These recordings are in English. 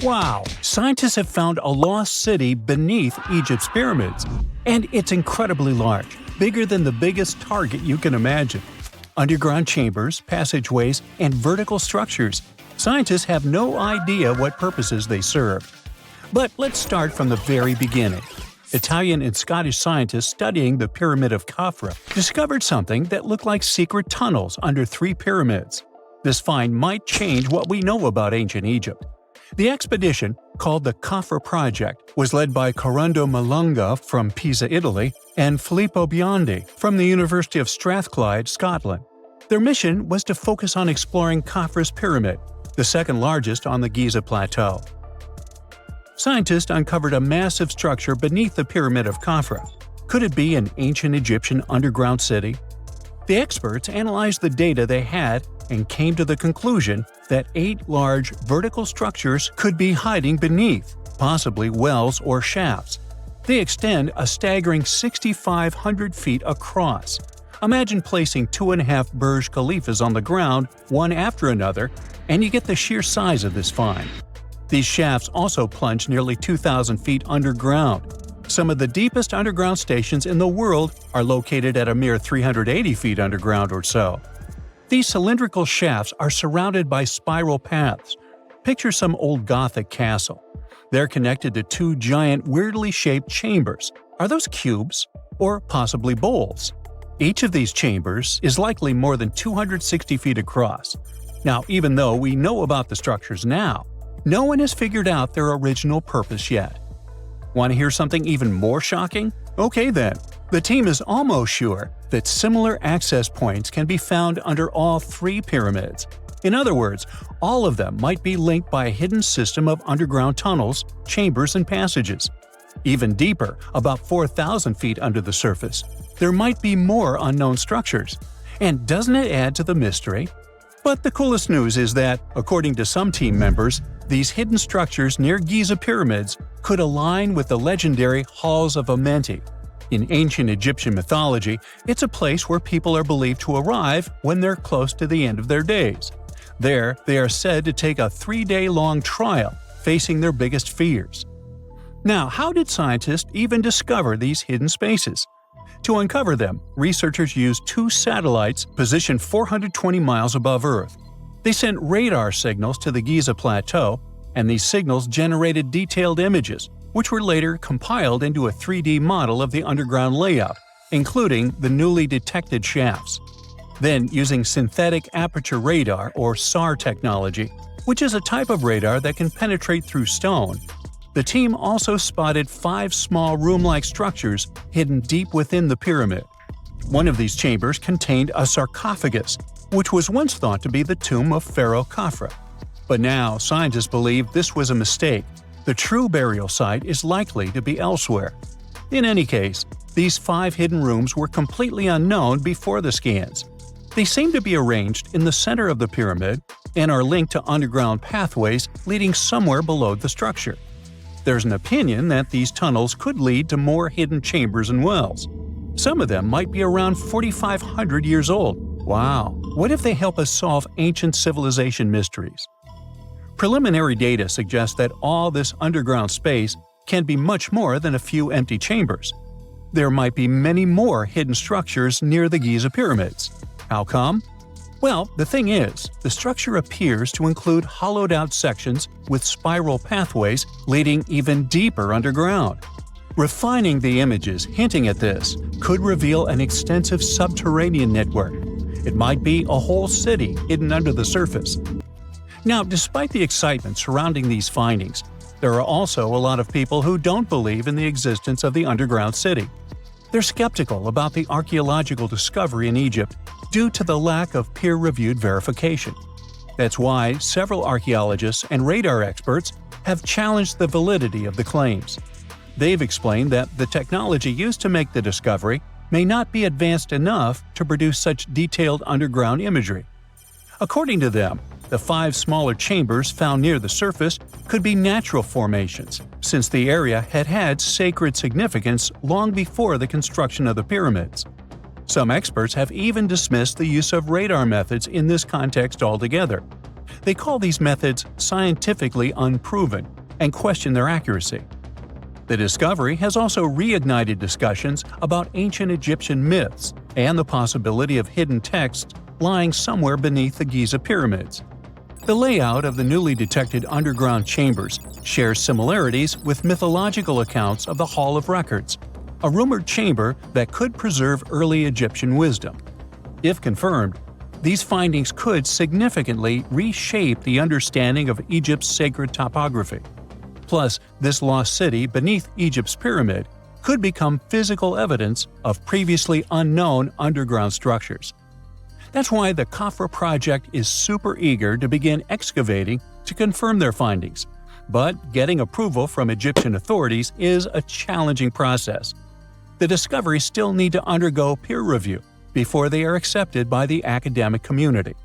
Wow! Scientists have found a lost city beneath Egypt's pyramids. And it's incredibly large, bigger than the biggest target you can imagine. Underground chambers, passageways, and vertical structures. Scientists have no idea what purposes they serve. But let's start from the very beginning. Italian and Scottish scientists studying the Pyramid of Khafra discovered something that looked like secret tunnels under 3 pyramids. This find might change what we know about ancient Egypt. The expedition, called the Khafra Project, was led by Corrado Malunga from Pisa, Italy, and Filippo Biondi from the University of Strathclyde, Scotland. Their mission was to focus on exploring Khafra's pyramid, the second largest on the Giza Plateau. Scientists uncovered a massive structure beneath the Pyramid of Khafra. Could it be an ancient Egyptian underground city? The experts analyzed the data they had and came to the conclusion that 8 large vertical structures could be hiding beneath, possibly wells or shafts. They extend a staggering 6,500 feet across. Imagine placing 2.5 Burj Khalifas on the ground, one after another, and you get the sheer size of this find. These shafts also plunge nearly 2,000 feet underground. Some of the deepest underground stations in the world are located at a mere 380 feet underground or so. These cylindrical shafts are surrounded by spiral paths. Picture some old Gothic castle. They're connected to 2 giant, weirdly shaped chambers. Are those cubes? Or possibly bowls? Each of these chambers is likely more than 260 feet across. Now, even though we know about the structures now, no one has figured out their original purpose yet. Want to hear something even more shocking? Okay then. The team is almost sure that similar access points can be found under all 3 pyramids. In other words, all of them might be linked by a hidden system of underground tunnels, chambers, and passages. Even deeper, about 4,000 feet under the surface, there might be more unknown structures. And doesn't it add to the mystery? But the coolest news is that, according to some team members, these hidden structures near Giza pyramids could align with the legendary Halls of Amenti. In ancient Egyptian mythology, it's a place where people are believed to arrive when they're close to the end of their days. There, they are said to take a 3-day-long trial, facing their biggest fears. Now, how did scientists even discover these hidden spaces? To uncover them, researchers used 2 satellites positioned 420 miles above Earth. They sent radar signals to the Giza Plateau, and these signals generated detailed images, which were later compiled into a 3D model of the underground layout, including the newly detected shafts. Then, using synthetic aperture radar or SAR technology, which is a type of radar that can penetrate through stone, the team also spotted 5 small room-like structures hidden deep within the pyramid. One of these chambers contained a sarcophagus, which was once thought to be the tomb of Pharaoh Khafra. But now, scientists believe this was a mistake. The true burial site is likely to be elsewhere. In any case, these 5 hidden rooms were completely unknown before the scans. They seem to be arranged in the center of the pyramid and are linked to underground pathways leading somewhere below the structure. There's an opinion that these tunnels could lead to more hidden chambers and wells. Some of them might be around 4,500 years old. Wow! What if they help us solve ancient civilization mysteries? Preliminary data suggests that all this underground space can be much more than a few empty chambers. There might be many more hidden structures near the Giza pyramids. How come? Well, the thing is, the structure appears to include hollowed-out sections with spiral pathways leading even deeper underground. Refining the images hinting at this could reveal an extensive subterranean network. It might be a whole city hidden under the surface. Now, despite the excitement surrounding these findings, there are also a lot of people who don't believe in the existence of the underground city. They're skeptical about the archaeological discovery in Egypt due to the lack of peer-reviewed verification. That's why several archaeologists and radar experts have challenged the validity of the claims. They've explained that the technology used to make the discovery may not be advanced enough to produce such detailed underground imagery. According to them, the 5 smaller chambers found near the surface could be natural formations, since the area had had sacred significance long before the construction of the pyramids. Some experts have even dismissed the use of radar methods in this context altogether. They call these methods scientifically unproven and question their accuracy. The discovery has also reignited discussions about ancient Egyptian myths and the possibility of hidden texts lying somewhere beneath the Giza pyramids. The layout of the newly detected underground chambers shares similarities with mythological accounts of the Hall of Records, a rumored chamber that could preserve early Egyptian wisdom. If confirmed, these findings could significantly reshape the understanding of Egypt's sacred topography. Plus, this lost city beneath Egypt's pyramid could become physical evidence of previously unknown underground structures. That's why the Khafra project is super eager to begin excavating to confirm their findings. But getting approval from Egyptian authorities is a challenging process. The discoveries still need to undergo peer review before they are accepted by the academic community.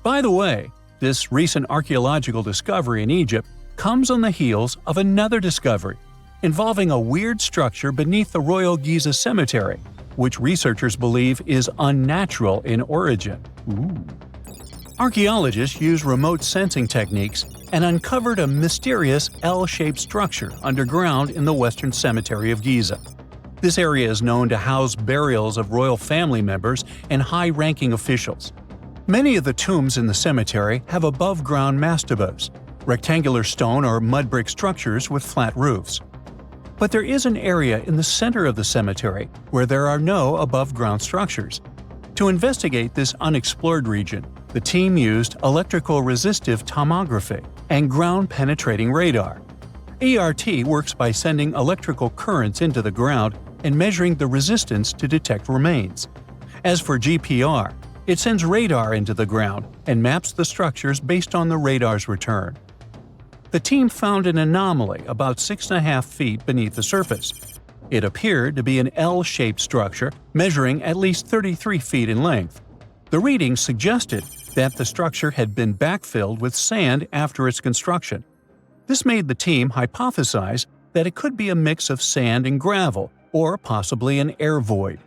By the way, this recent archaeological discovery in Egypt comes on the heels of another discovery involving a weird structure beneath the Royal Giza Cemetery, which researchers believe is unnatural in origin. Archaeologists use remote sensing techniques and uncovered a mysterious L-shaped structure underground in the Western Cemetery of Giza. This area is known to house burials of royal family members and high-ranking officials. Many of the tombs in the cemetery have above-ground mastabas, rectangular stone or mud brick structures with flat roofs. But there is an area in the center of the cemetery where there are no above-ground structures. To investigate this unexplored region, the team used electrical resistive tomography and ground-penetrating radar. ERT works by sending electrical currents into the ground and measuring the resistance to detect remains. As for GPR, it sends radar into the ground and maps the structures based on the radar's return. The team found an anomaly about 6.5 feet beneath the surface. It appeared to be an L-shaped structure measuring at least 33 feet in length. The readings suggested that the structure had been backfilled with sand after its construction. This made the team hypothesize that it could be a mix of sand and gravel, or possibly an air void.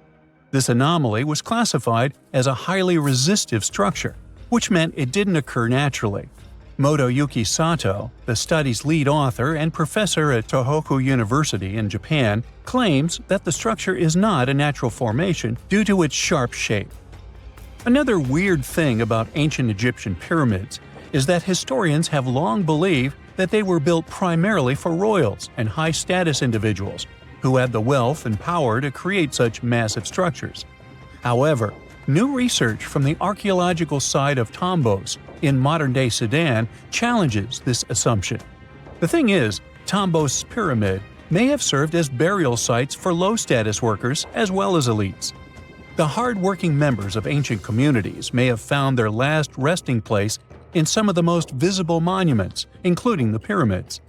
This anomaly was classified as a highly resistive structure, which meant it didn't occur naturally. Motoyuki Sato, the study's lead author and professor at Tohoku University in Japan, claims that the structure is not a natural formation due to its sharp shape. Another weird thing about ancient Egyptian pyramids is that historians have long believed that they were built primarily for royals and high-status individuals who had the wealth and power to create such massive structures. However, new research from the archaeological site of Tombos in modern-day Sudan challenges this assumption. The thing is, Tombos' pyramid may have served as burial sites for low-status workers as well as elites. The hard-working members of ancient communities may have found their last resting place in some of the most visible monuments, including the pyramids.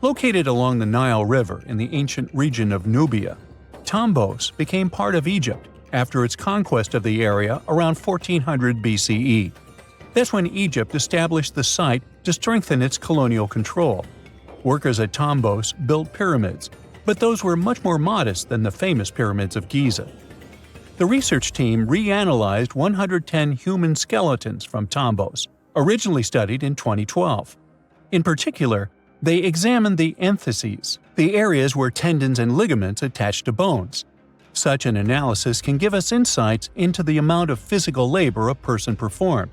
Located along the Nile River in the ancient region of Nubia, Tombos became part of Egypt after its conquest of the area around 1400 BCE. That's when Egypt established the site to strengthen its colonial control. Workers at Tombos built pyramids, but those were much more modest than the famous pyramids of Giza. The research team reanalyzed 110 human skeletons from Tombos, originally studied in 2012. In particular, they examined the entheses, the areas where tendons and ligaments attach to bones. Such an analysis can give us insights into the amount of physical labor a person performed.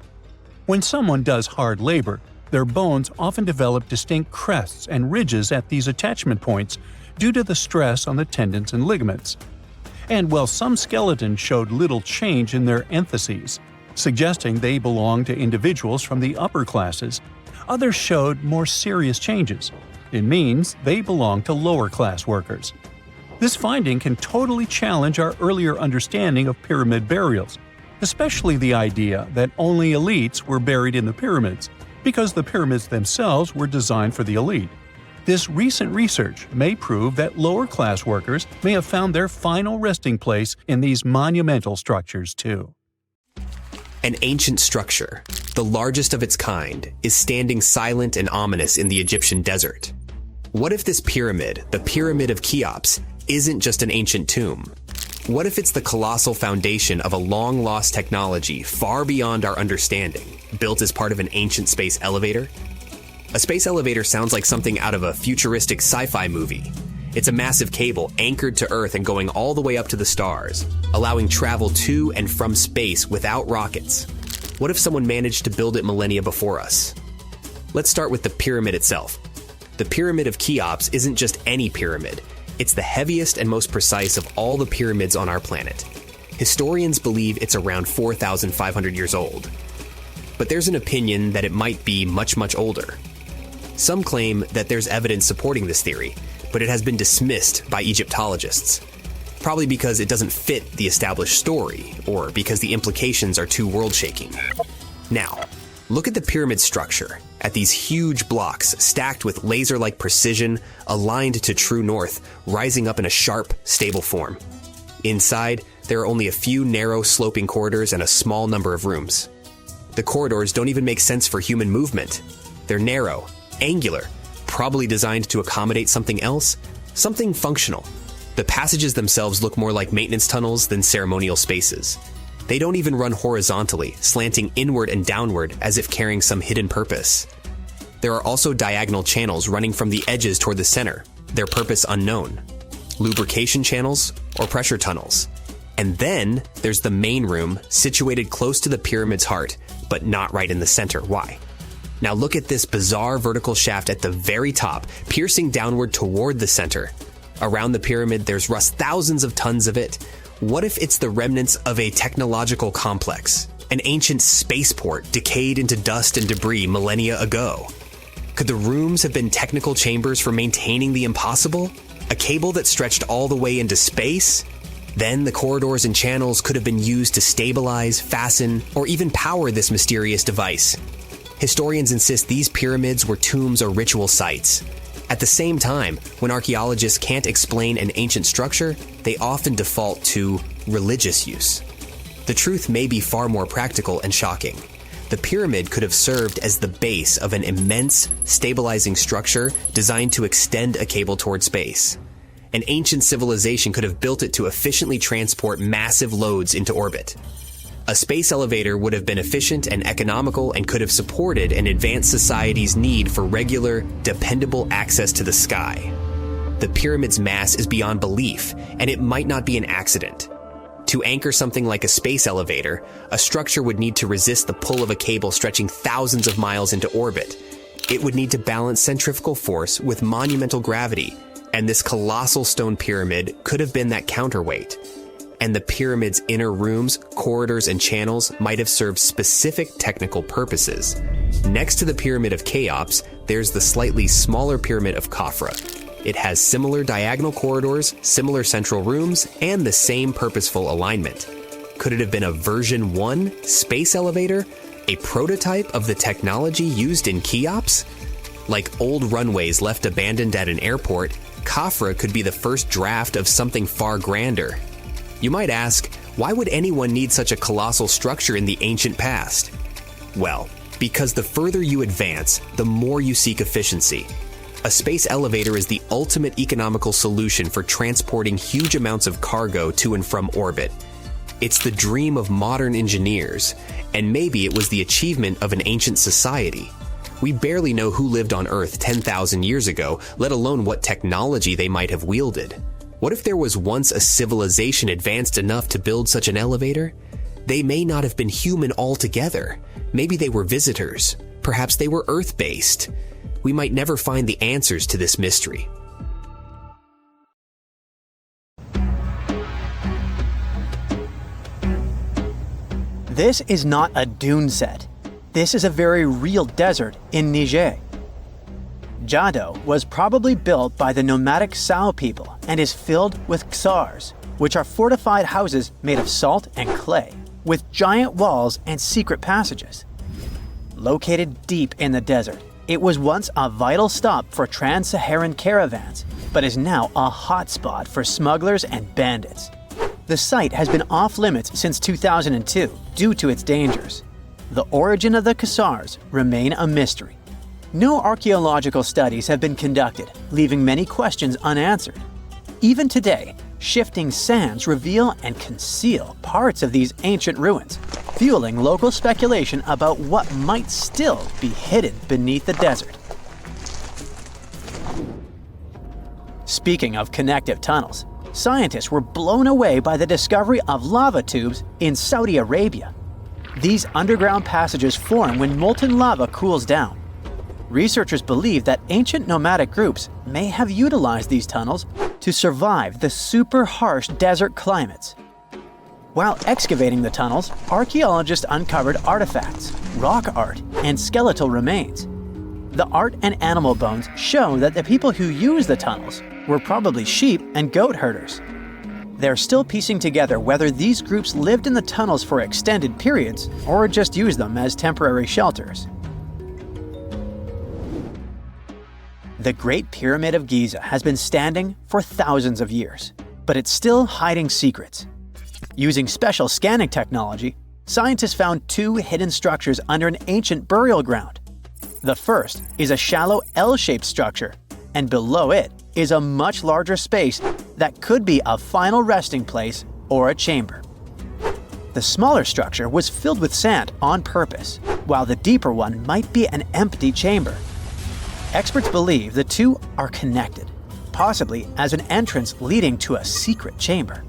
When someone does hard labor, their bones often develop distinct crests and ridges at these attachment points due to the stress on the tendons and ligaments. And while some skeletons showed little change in their entheses, suggesting they belonged to individuals from the upper classes, others showed more serious changes. It means they belong to lower-class workers. This finding can totally challenge our earlier understanding of pyramid burials, especially the idea that only elites were buried in the pyramids, because the pyramids themselves were designed for the elite. This recent research may prove that lower-class workers may have found their final resting place in these monumental structures too. An ancient structure, the largest of its kind, is standing silent and ominous in the Egyptian desert. What if this pyramid, the Pyramid of Cheops, isn't just an ancient tomb? What if it's the colossal foundation of a long-lost technology far beyond our understanding? built as part of an ancient space elevator? A space elevator sounds like something out of a futuristic sci-fi movie. It's a massive cable anchored to Earth and going all the way up to the stars, allowing travel to and from space without rockets. What if someone managed to build it millennia before us? Let's start with the pyramid itself. The Pyramid of Cheops isn't just any pyramid. It's the heaviest and most precise of all the pyramids on our planet. Historians believe it's around 4,500 years old. But there's an opinion that it might be much, much older. Some claim that there's evidence supporting this theory, but it has been dismissed by Egyptologists. Probably because it doesn't fit the established story, or because the implications are too world-shaking. Now, look at the pyramid structure, at these huge blocks stacked with laser-like precision, aligned to true north, rising up in a sharp, stable form. Inside, there are only a few narrow, sloping corridors and a small number of rooms. The corridors don't even make sense for human movement. They're narrow, angular, probably designed to accommodate something else, something functional. The passages themselves look more like maintenance tunnels than ceremonial spaces. They don't even run horizontally, slanting inward and downward as if carrying some hidden purpose. There are also diagonal channels running from the edges toward the center, their purpose unknown. Lubrication channels or pressure tunnels. And then there's the main room, situated close to the pyramid's heart, but not right in the center. Why? Now look at this bizarre vertical shaft at the very top, piercing downward toward the center. Around the pyramid, there's rust, thousands of tons of it. What if it's the remnants of a technological complex? An ancient spaceport decayed into dust and debris millennia ago? Could the rooms have been technical chambers for maintaining the impossible? A cable that stretched all the way into space? Then the corridors and channels could have been used to stabilize, fasten, or even power this mysterious device. Historians insist these pyramids were tombs or ritual sites. At the same time, when archaeologists can't explain an ancient structure, they often default to religious use. The truth may be far more practical and shocking. The pyramid could have served as the base of an immense, stabilizing structure designed to extend a cable toward space. An ancient civilization could have built it to efficiently transport massive loads into orbit. A space elevator would have been efficient and economical and could have supported an advanced society's need for regular, dependable access to the sky. The pyramid's mass is beyond belief, and it might not be an accident. To anchor something like a space elevator, a structure would need to resist the pull of a cable stretching thousands of miles into orbit. It would need to balance centrifugal force with monumental gravity, and this colossal stone pyramid could have been that counterweight. And the pyramid's inner rooms, corridors, and channels might have served specific technical purposes. Next to the Pyramid of Cheops, there's the slightly smaller Pyramid of Khafra. It has similar diagonal corridors, similar central rooms, and the same purposeful alignment. Could it have been a version 1 space elevator? A prototype of the technology used in Cheops? Like old runways left abandoned at an airport, Khafra could be the first draft of something far grander. You might ask, why would anyone need such a colossal structure in the ancient past? Well, because the further you advance, the more you seek efficiency. A space elevator is the ultimate economical solution for transporting huge amounts of cargo to and from orbit. It's the dream of modern engineers, and maybe it was the achievement of an ancient society. We barely know who lived on Earth 10,000 years ago, let alone what technology they might have wielded. What if there was once a civilization advanced enough to build such an elevator? They may not have been human altogether. Maybe they were visitors. Perhaps they were Earth-based. We might never find the answers to this mystery. This is not a dune set. This is a very real desert in Niger. Jado was probably built by the nomadic Sao people and is filled with ksars, which are fortified houses made of salt and clay, with giant walls and secret passages. Located deep in the desert, it was once a vital stop for trans-Saharan caravans, but is now a hotspot for smugglers and bandits. The site has been off-limits since 2002 due to its dangers. The origin of the ksars remain a mystery. No archaeological studies have been conducted, leaving many questions unanswered. Even today, shifting sands reveal and conceal parts of these ancient ruins. fueling local speculation about what might still be hidden beneath the desert. Speaking of connective tunnels, scientists were blown away by the discovery of lava tubes in Saudi Arabia. These underground passages form when molten lava cools down. Researchers believe that ancient nomadic groups may have utilized these tunnels to survive the super harsh desert climates. While excavating the tunnels, archaeologists uncovered artifacts, rock art, and skeletal remains. The art and animal bones show that the people who used the tunnels were probably sheep and goat herders. They're still piecing together whether these groups lived in the tunnels for extended periods or just used them as temporary shelters. The Great Pyramid of Giza has been standing for thousands of years, but it's still hiding secrets. Using special scanning technology, scientists found two hidden structures under an ancient burial ground. The first is a shallow L-shaped structure, and below it is a much larger space that could be a final resting place or a chamber. The smaller structure was filled with sand on purpose, while the deeper one might be an empty chamber. Experts believe the two are connected, possibly as an entrance leading to a secret chamber.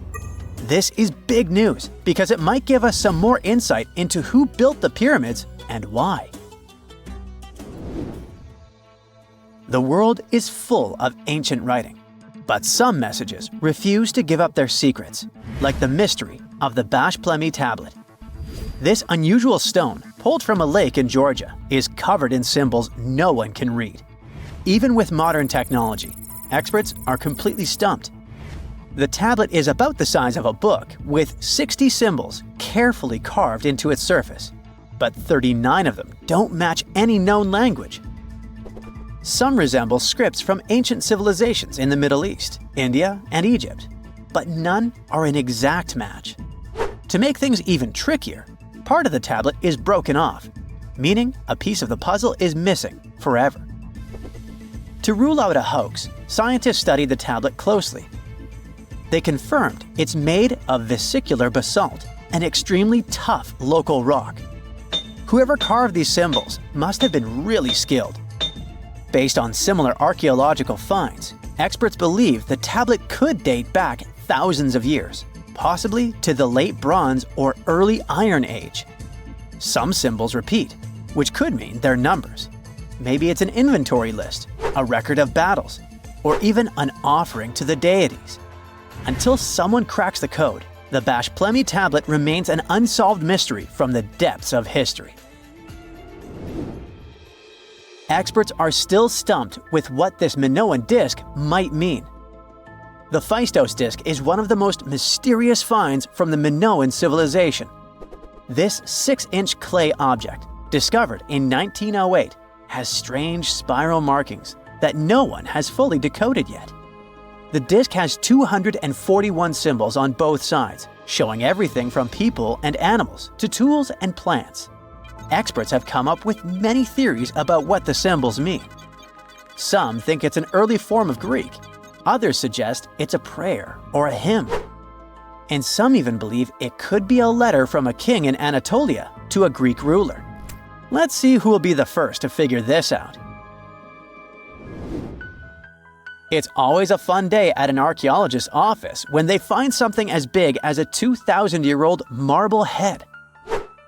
This is big news because it might give us some more insight into who built the pyramids and why. The world is full of ancient writing, but some messages refuse to give up their secrets, like the mystery of the Bash Plemi tablet. This unusual stone, pulled from a lake in Georgia, is covered in symbols no one can read. Even with modern technology, experts are completely stumped. The tablet is about the size of a book, with 60 symbols carefully carved into its surface, but 39 of them don't match any known language. Some resemble scripts from ancient civilizations in the Middle East, India, and Egypt, but none are an exact match. To make things even trickier, part of the tablet is broken off, meaning a piece of the puzzle is missing forever. To rule out a hoax, scientists studied the tablet closely. They confirmed it's made of vesicular basalt, an extremely tough local rock. Whoever carved these symbols must have been really skilled. Based on similar archaeological finds, experts believe the tablet could date back thousands of years, possibly to the late Bronze or early Iron Age. Some symbols repeat, which could mean they're numbers. Maybe it's an inventory list, a record of battles, or even an offering to the deities. Until someone cracks the code, the Bash Plemi tablet remains an unsolved mystery from the depths of history. Experts are still stumped with what this Minoan disc might mean. The Phaistos disc is one of the most mysterious finds from the Minoan civilization. This 6-inch clay object, discovered in 1908, has strange spiral markings that no one has fully decoded yet. The disc has 241 symbols on both sides, showing everything from people and animals to tools and plants. Experts have come up with many theories about what the symbols mean. Some think it's an early form of Greek. Others suggest it's a prayer or a hymn. And some even believe it could be a letter from a king in Anatolia to a Greek ruler. Let's see who will be the first to figure this out. It's always a fun day at an archaeologist's office when they find something as big as a 2,000-year-old marble head.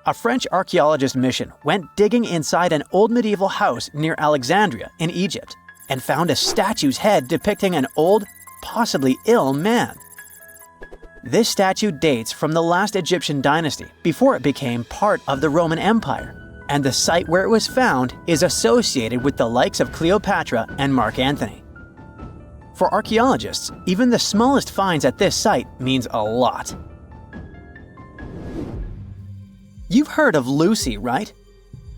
A French archaeologist mission went digging inside an old medieval house near Alexandria in Egypt and found a statue's head depicting an old, possibly ill man. This statue dates from the last Egyptian dynasty before it became part of the Roman Empire, and the site where it was found is associated with the likes of Cleopatra and Mark Antony. For archaeologists, even the smallest finds at this site means a lot. You've heard of Lucy, right?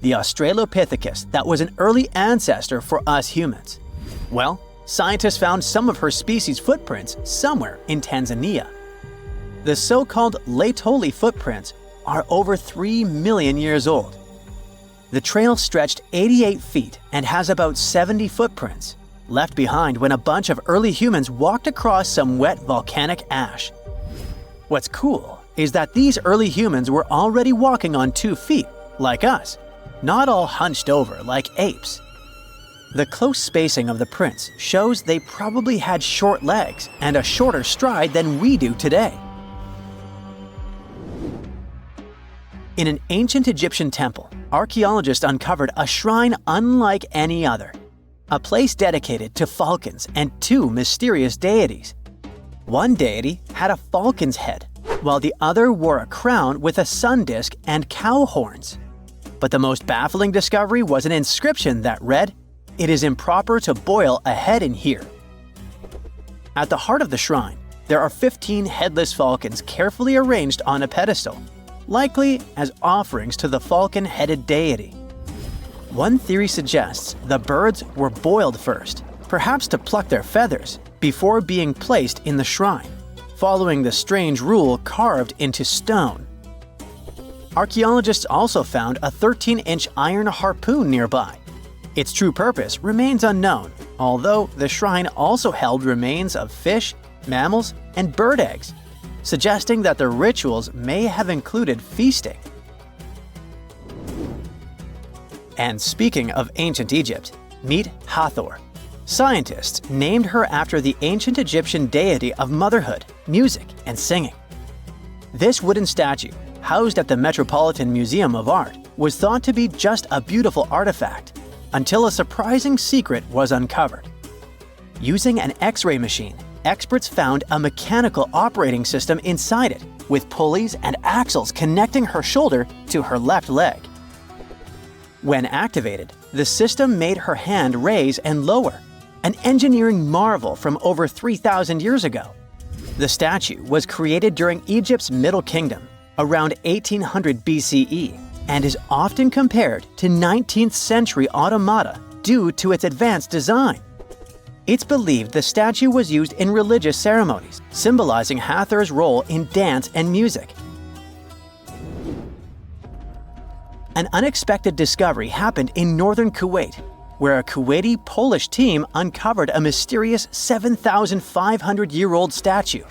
The Australopithecus that was an early ancestor for us humans. Well, scientists found some of her species' footprints somewhere in Tanzania. The so-called Laetoli footprints are over 3 million years old. The trail stretched 88 feet and has about 70 footprints, left behind when a bunch of early humans walked across some wet volcanic ash. What's cool is that these early humans were already walking on 2 feet, like us, not all hunched over like apes. The close spacing of the prints shows they probably had short legs and a shorter stride than we do today. In an ancient Egyptian temple, archaeologists uncovered a shrine unlike any other, a place dedicated to falcons and 2 mysterious deities. One deity had a falcon's head, while the other wore a crown with a sun disk and cow horns. But the most baffling discovery was an inscription that read, "It is improper to boil a head in here." At the heart of the shrine, there are 15 headless falcons carefully arranged on a pedestal, likely as offerings to the falcon-headed deity. One theory suggests the birds were boiled first, perhaps to pluck their feathers, before being placed in the shrine, following the strange rule carved into stone. Archaeologists also found a 13-inch iron harpoon nearby. Its true purpose remains unknown, although the shrine also held remains of fish, mammals, and bird eggs, suggesting that the rituals may have included feasting. And speaking of ancient Egypt, meet Hathor. Scientists named her after the ancient Egyptian deity of motherhood, music, and singing. This wooden statue, housed at the Metropolitan Museum of Art, was thought to be just a beautiful artifact, until a surprising secret was uncovered. Using an X-ray machine, experts found a mechanical operating system inside it, with pulleys and axles connecting her shoulder to her left leg. When activated, the system made her hand raise and lower, an engineering marvel from over 3,000 years ago. The statue was created during Egypt's Middle Kingdom, around 1800 BCE, and is often compared to 19th century automata due to its advanced design. It's believed the statue was used in religious ceremonies, symbolizing Hathor's role in dance and music. An unexpected discovery happened in northern Kuwait, where a Kuwaiti Polish team uncovered a mysterious 7,500-year-old statue.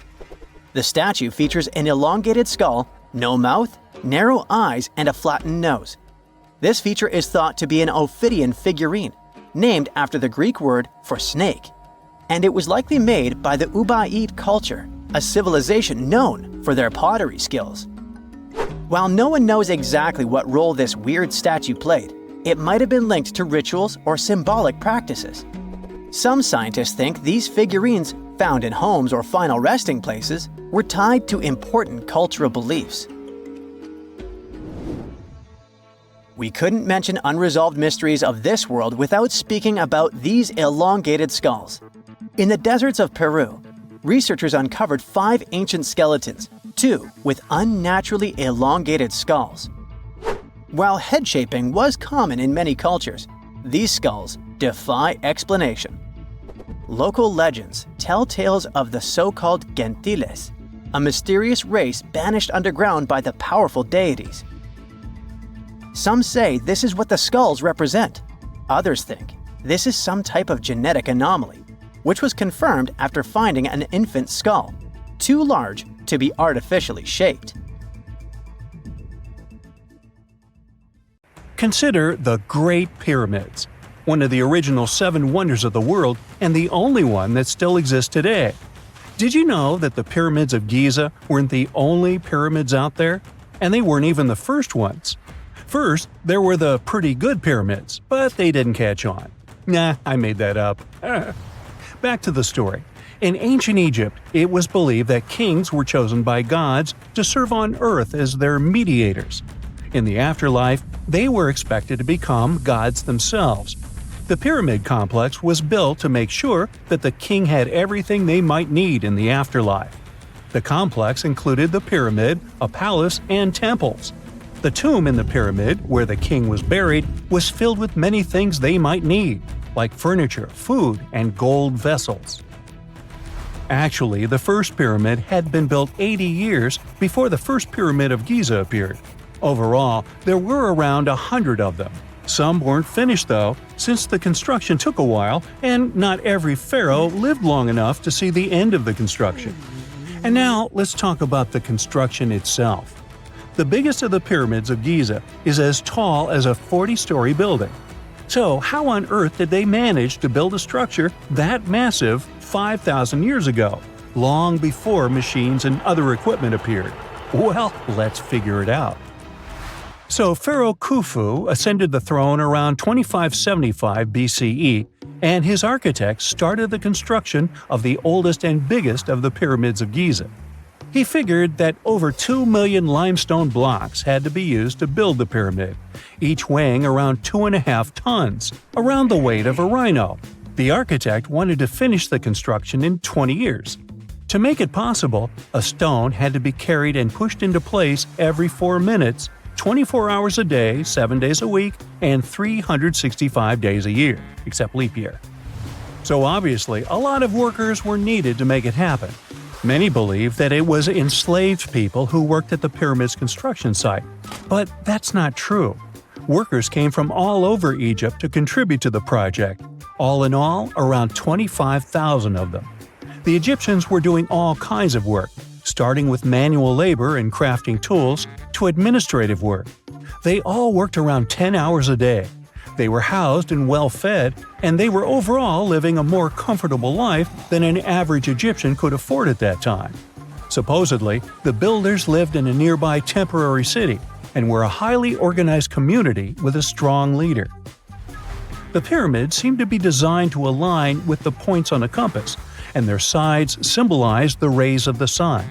The statue features an elongated skull, no mouth, narrow eyes, and a flattened nose. This feature is thought to be an Ophidian figurine, named after the Greek word for snake, and it was likely made by the Ubaid culture, a civilization known for their pottery skills. While no one knows exactly what role this weird statue played, it might have been linked to rituals or symbolic practices. Some scientists think these figurines, found in homes or final resting places, were tied to important cultural beliefs. We couldn't mention unresolved mysteries of this world without speaking about these elongated skulls. In the deserts of Peru, researchers uncovered 5 ancient skeletons, 2 with unnaturally elongated skulls. While head shaping was common in many cultures, these skulls defy explanation. Local legends tell tales of the so-called gentiles, a mysterious race banished underground by the powerful deities. Some say this is what the skulls represent. Others think this is some type of genetic anomaly, which was confirmed after finding an infant skull, too large to be artificially shaped. Consider the Great Pyramids, one of the original 7 wonders of the world and the only one that still exists today. Did you know that the pyramids of Giza weren't the only pyramids out there? And they weren't even the first ones. First, there were the pretty good pyramids, but they didn't catch on. Nah, I made that up. Back to the story. In ancient Egypt, it was believed that kings were chosen by gods to serve on earth as their mediators. In the afterlife, they were expected to become gods themselves. The pyramid complex was built to make sure that the king had everything they might need in the afterlife. The complex included the pyramid, a palace, and temples. The tomb in the pyramid, where the king was buried, was filled with many things they might need, like furniture, food, and gold vessels. Actually, the first pyramid had been built 80 years before the first pyramid of Giza appeared. Overall, there were around 100 of them. Some weren't finished though, since the construction took a while and not every pharaoh lived long enough to see the end of the construction. And now let's talk about the construction itself. The biggest of the pyramids of Giza is as tall as a 40-story building. So how on earth did they manage to build a structure that massive 5,000 years ago, long before machines and other equipment appeared? Well, let's figure it out. So Pharaoh Khufu ascended the throne around 2575 BCE, and his architects started the construction of the oldest and biggest of the pyramids of Giza. He figured that over 2 million limestone blocks had to be used to build the pyramid, each weighing around 2.5 tons, around the weight of a rhino. The architect wanted to finish the construction in 20 years. To make it possible, a stone had to be carried and pushed into place every 4 minutes, 24 hours a day, 7 days a week, and 365 days a year, except leap year. So obviously, a lot of workers were needed to make it happen. Many believe that it was enslaved people who worked at the pyramid's construction site, but that's not true. Workers came from all over Egypt to contribute to the project. All in all, around 25,000 of them. The Egyptians were doing all kinds of work, starting with manual labor and crafting tools to administrative work. They all worked around 10 hours a day. They were housed and well-fed, and they were overall living a more comfortable life than an average Egyptian could afford at that time. Supposedly, the builders lived in a nearby temporary city and were a highly organized community with a strong leader. The pyramids seemed to be designed to align with the points on a compass, and their sides symbolized the rays of the sun.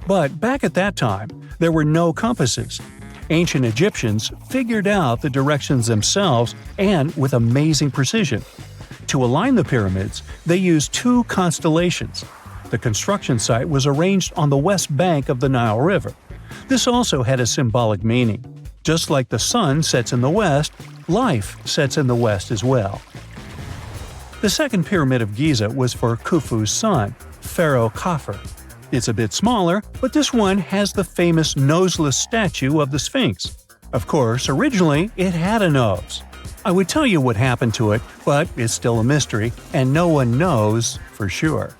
But back at that time, there were no compasses. Ancient Egyptians figured out the directions themselves and with amazing precision. To align the pyramids, they used 2 constellations. The construction site was arranged on the west bank of the Nile River. This also had a symbolic meaning. Just like the sun sets in the west, life sets in the west as well. The second pyramid of Giza was for Khufu's son, Pharaoh Khafre. It's a bit smaller, but this one has the famous noseless statue of the Sphinx. Of course, originally it had a nose. I would tell you what happened to it, but it's still a mystery, and no one knows for sure.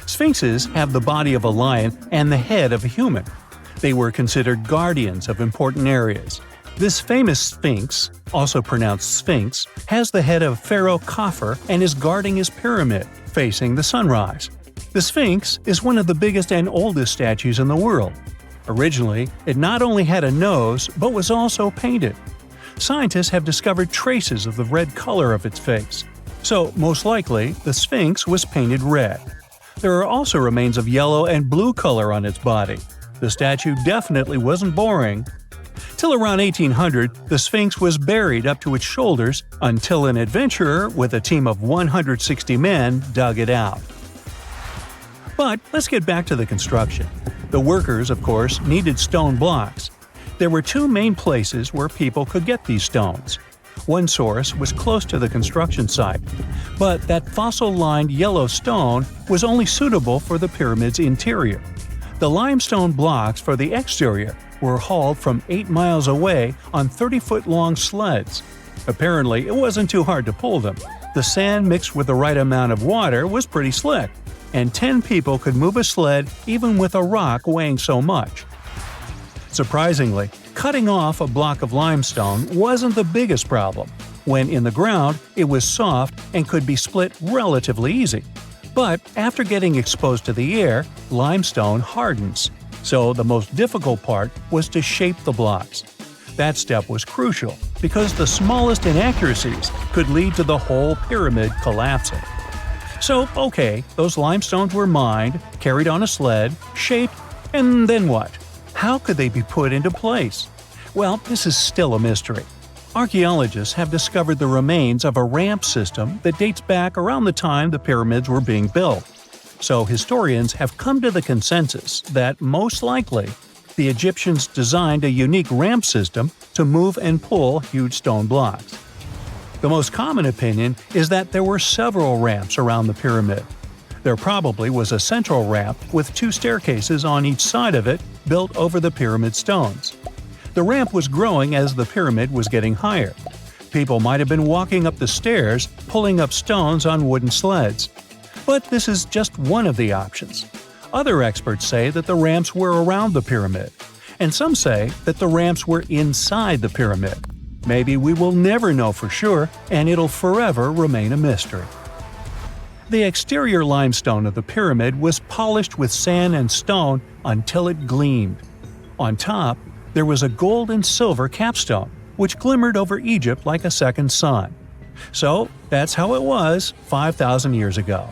Sphinxes have the body of a lion and the head of a human. They were considered guardians of important areas. This famous Sphinx, also pronounced Sphinx, has the head of Pharaoh Khafre and is guarding his pyramid, facing the sunrise. The Sphinx is one of the biggest and oldest statues in the world. Originally, it not only had a nose, but was also painted. Scientists have discovered traces of the red color of its face. So, most likely, the Sphinx was painted red. There are also remains of yellow and blue color on its body. The statue definitely wasn't boring. Till around 1800, the Sphinx was buried up to its shoulders until an adventurer with a team of 160 men dug it out. But let's get back to the construction. The workers, of course, needed stone blocks. There were 2 main places where people could get these stones. One source was close to the construction site, but that fossil-lined yellow stone was only suitable for the pyramid's interior. The limestone blocks for the exterior were hauled from 8 miles away on 30-foot-long sleds. Apparently, it wasn't too hard to pull them. The sand mixed with the right amount of water was pretty slick, and 10 people could move a sled even with a rock weighing so much. Surprisingly, cutting off a block of limestone wasn't the biggest problem. When in the ground, it was soft and could be split relatively easy. But after getting exposed to the air, limestone hardens. So the most difficult part was to shape the blocks. That step was crucial because the smallest inaccuracies could lead to the whole pyramid collapsing. So, okay, those limestones were mined, carried on a sled, shaped, and then what? How could they be put into place? Well, this is still a mystery. Archaeologists have discovered the remains of a ramp system that dates back around the time the pyramids were being built. So historians have come to the consensus that, most likely, the Egyptians designed a unique ramp system to move and pull huge stone blocks. The most common opinion is that there were several ramps around the pyramid. There probably was a central ramp with 2 staircases on each side of it built over the pyramid stones. The ramp was growing as the pyramid was getting higher. People might have been walking up the stairs, pulling up stones on wooden sleds. But this is just one of the options. Other experts say that the ramps were around the pyramid, and some say that the ramps were inside the pyramid. Maybe we will never know for sure, and it'll forever remain a mystery. The exterior limestone of the pyramid was polished with sand and stone until it gleamed. On top, there was a gold and silver capstone, which glimmered over Egypt like a second sun. So that's how it was 5,000 years ago.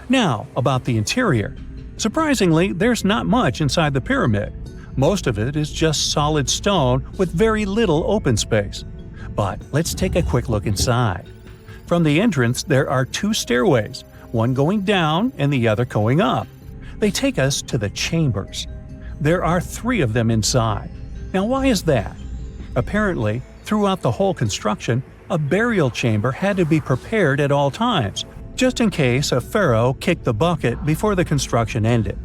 Now, about the interior. Surprisingly, there's not much inside the pyramid. Most of it is just solid stone with very little open space. But let's take a quick look inside. From the entrance, there are two stairways, one going down and the other going up. They take us to the chambers. There are 3 of them inside. Now, why is that? Apparently, throughout the whole construction, a burial chamber had to be prepared at all times, just in case a pharaoh kicked the bucket before the construction ended.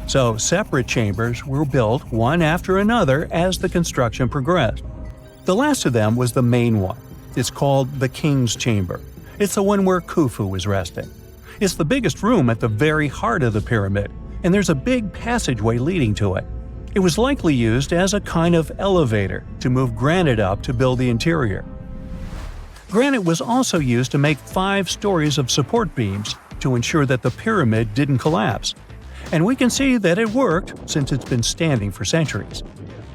So, separate chambers were built one after another as the construction progressed. The last of them was the main one. It's called the King's Chamber. It's the one where Khufu was resting. It's the biggest room at the very heart of the pyramid, and there's a big passageway leading to it. It was likely used as a kind of elevator to move granite up to build the interior. Granite was also used to make 5 stories of support beams to ensure that the pyramid didn't collapse. And we can see that it worked since it's been standing for centuries.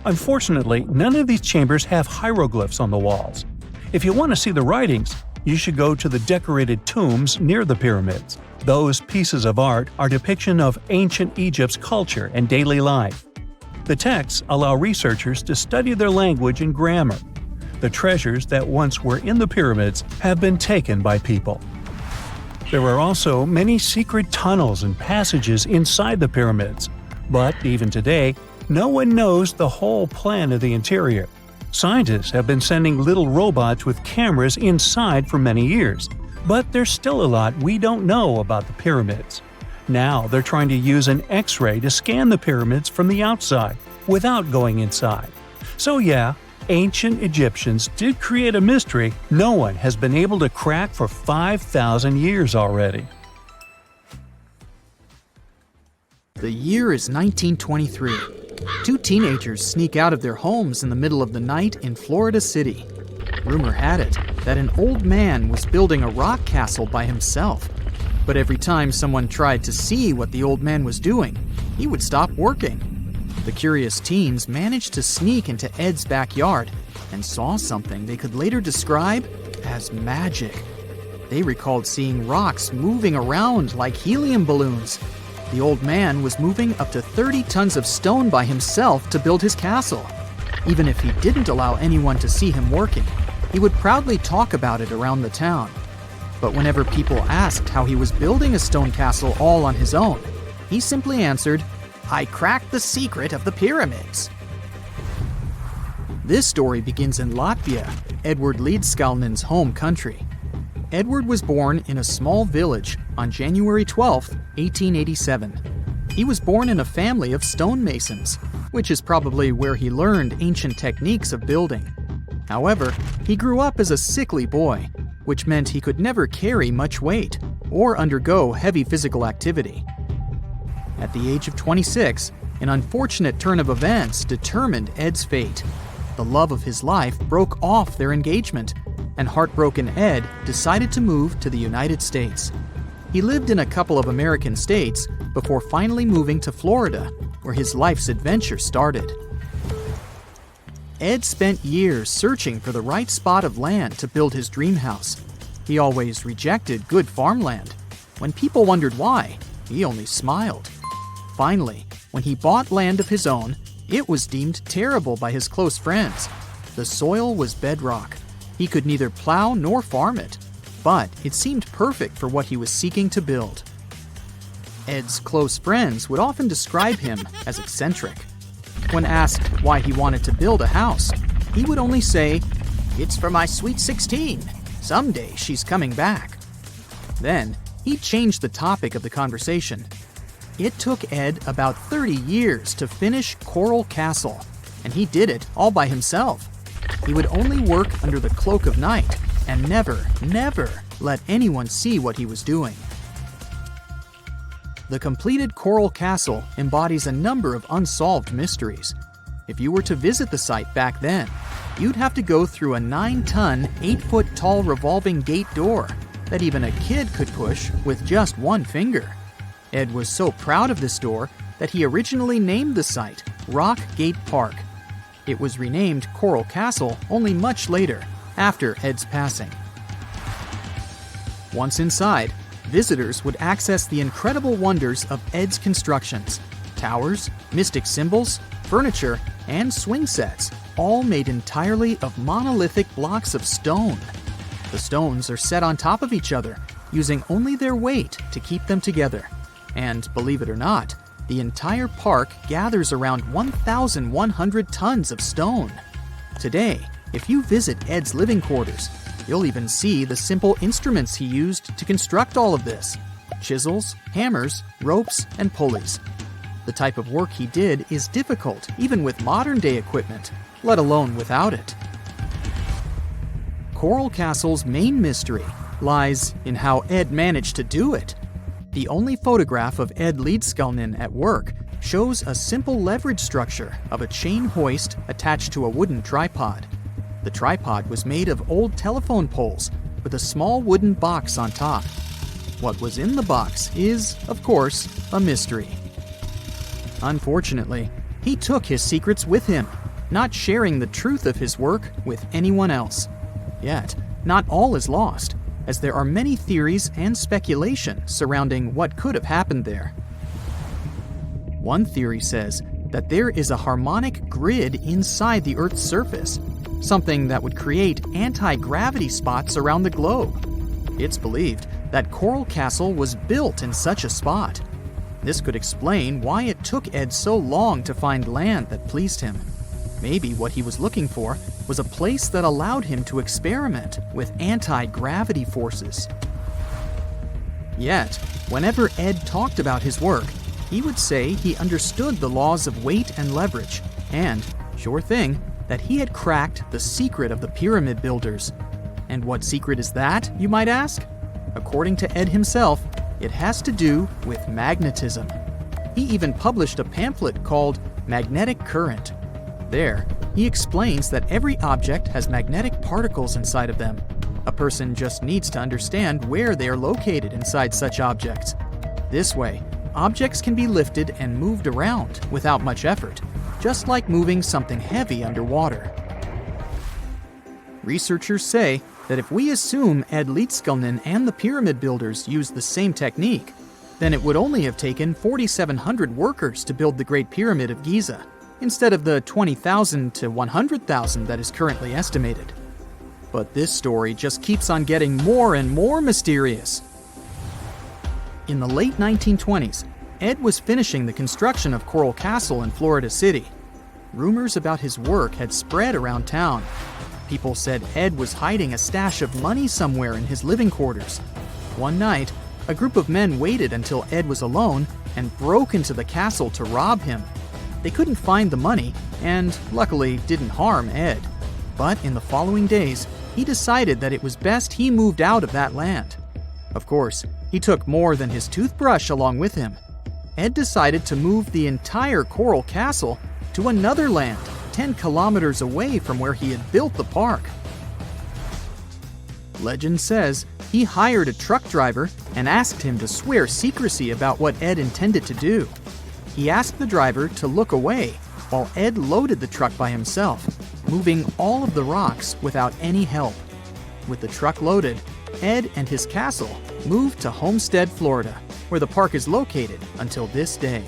Unfortunately, none of these chambers have hieroglyphs on the walls. If you want to see the writings, you should go to the decorated tombs near the pyramids. Those pieces of art are depiction of ancient Egypt's culture and daily life. The texts allow researchers to study their language and grammar. The treasures that once were in the pyramids have been taken by people. There are also many secret tunnels and passages inside the pyramids, but even today, no one knows the whole plan of the interior. Scientists have been sending little robots with cameras inside for many years, but there's still a lot we don't know about the pyramids. Now they're trying to use an X-ray to scan the pyramids from the outside without going inside. So yeah, ancient Egyptians did create a mystery no one has been able to crack for 5,000 years already. The year is 1923. 2 teenagers sneak out of their homes in the middle of the night in Florida City. Rumor had it that an old man was building a rock castle by himself. But every time someone tried to see what the old man was doing, he would stop working. The curious teens managed to sneak into Ed's backyard and saw something they could later describe as magic. They recalled seeing rocks moving around like helium balloons. The old man was moving up to 30 tons of stone by himself to build his castle. Even if he didn't allow anyone to see him working, he would proudly talk about it around the town. But whenever people asked how he was building a stone castle all on his own, he simply answered, "I cracked the secret of the pyramids." This story begins in Latvia, Edward Leedskalnin's home country. Edward was born in a small village on January 12, 1887. He was born in a family of stonemasons, which is probably where he learned ancient techniques of building. However, he grew up as a sickly boy, which meant he could never carry much weight or undergo heavy physical activity. At the age of 26, an unfortunate turn of events determined Ed's fate. The love of his life broke off their engagement, and heartbroken Ed decided to move to the United States. He lived in a couple of American states before finally moving to Florida, where his life's adventure started. Ed spent years searching for the right spot of land to build his dream house. He always rejected good farmland. When people wondered why, he only smiled. Finally, when he bought land of his own, it was deemed terrible by his close friends. The soil was bedrock. He could neither plow nor farm it, but it seemed perfect for what he was seeking to build. Ed's close friends would often describe him as eccentric. When asked why he wanted to build a house, he would only say, "It's for my sweet 16. Someday she's coming back." Then, he changed the topic of the conversation. It took Ed about 30 years to finish Coral Castle, and he did it all by himself. He would only work under the cloak of night and never let anyone see what he was doing. The completed coral castle embodies a number of unsolved mysteries. If you were to visit the site back then, you'd have to go through a 9-ton, 8-foot-tall revolving gate door that even a kid could push with just one finger. Ed was so proud of this door that he originally named the site Rock Gate Park. It was renamed Coral Castle only much later, after Ed's passing. Once inside, visitors would access the incredible wonders of Ed's constructions: towers, mystic symbols, furniture, and swing sets, all made entirely of monolithic blocks of stone. The stones are set on top of each other, using only their weight to keep them together. And believe it or not, the entire park gathers around 1,100 tons of stone. Today, if you visit Ed's living quarters, you'll even see the simple instruments he used to construct all of this: chisels, hammers, ropes, and pulleys. The type of work he did is difficult even with modern-day equipment, let alone without it. Coral Castle's main mystery lies in how Ed managed to do it. The only photograph of Ed Leedskalnin at work shows a simple leverage structure of a chain hoist attached to a wooden tripod. The tripod was made of old telephone poles with a small wooden box on top. What was in the box is, of course, a mystery. Unfortunately, he took his secrets with him, not sharing the truth of his work with anyone else. Yet, not all is lost, as there are many theories and speculation surrounding what could have happened there. One theory says that there is a harmonic grid inside the Earth's surface, something that would create anti-gravity spots around the globe. It's believed that Coral Castle was built in such a spot. This could explain why it took Ed so long to find land that pleased him. Maybe what he was looking for was a place that allowed him to experiment with anti-gravity forces. Yet, whenever Ed talked about his work, he would say he understood the laws of weight and leverage, and, sure thing, that he had cracked the secret of the pyramid builders. And what secret is that, you might ask? According to Ed himself, it has to do with magnetism. He even published a pamphlet called Magnetic Current. There, he explains that every object has magnetic particles inside of them. A person just needs to understand where they are located inside such objects. This way, objects can be lifted and moved around without much effort, just like moving something heavy underwater. Researchers say that if we assume Ed Leedskalnin and the pyramid builders used the same technique, then it would only have taken 4,700 workers to build the Great Pyramid of Giza, instead of the 20,000 to 100,000 that is currently estimated. But this story just keeps on getting more and more mysterious. In the late 1920s, Ed was finishing the construction of Coral Castle in Florida City. Rumors about his work had spread around town. People said Ed was hiding a stash of money somewhere in his living quarters. One night, a group of men waited until Ed was alone and broke into the castle to rob him. They couldn't find the money and, luckily, didn't harm Ed. But in the following days, he decided that it was best he moved out of that land. Of course, he took more than his toothbrush along with him. Ed decided to move the entire Coral Castle to another land 10 kilometers away from where he had built the park. Legend says he hired a truck driver and asked him to swear secrecy about what Ed intended to do. He asked the driver to look away while Ed loaded the truck by himself, moving all of the rocks without any help. With the truck loaded, Ed and his castle moved to Homestead, Florida, where the park is located until this day.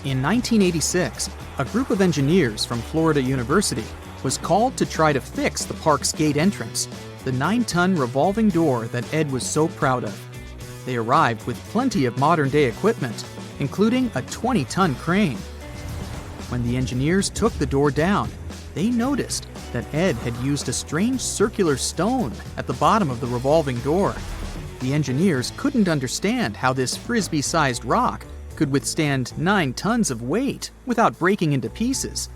In 1986, a group of engineers from Florida University was called to try to fix the park's gate entrance, the 9-ton revolving door that Ed was so proud of. They arrived with plenty of modern-day equipment, including a 20-ton crane. When the engineers took the door down, they noticed that Ed had used a strange circular stone at the bottom of the revolving door. The engineers couldn't understand how this frisbee-sized rock could withstand 9 tons of weight without breaking into pieces.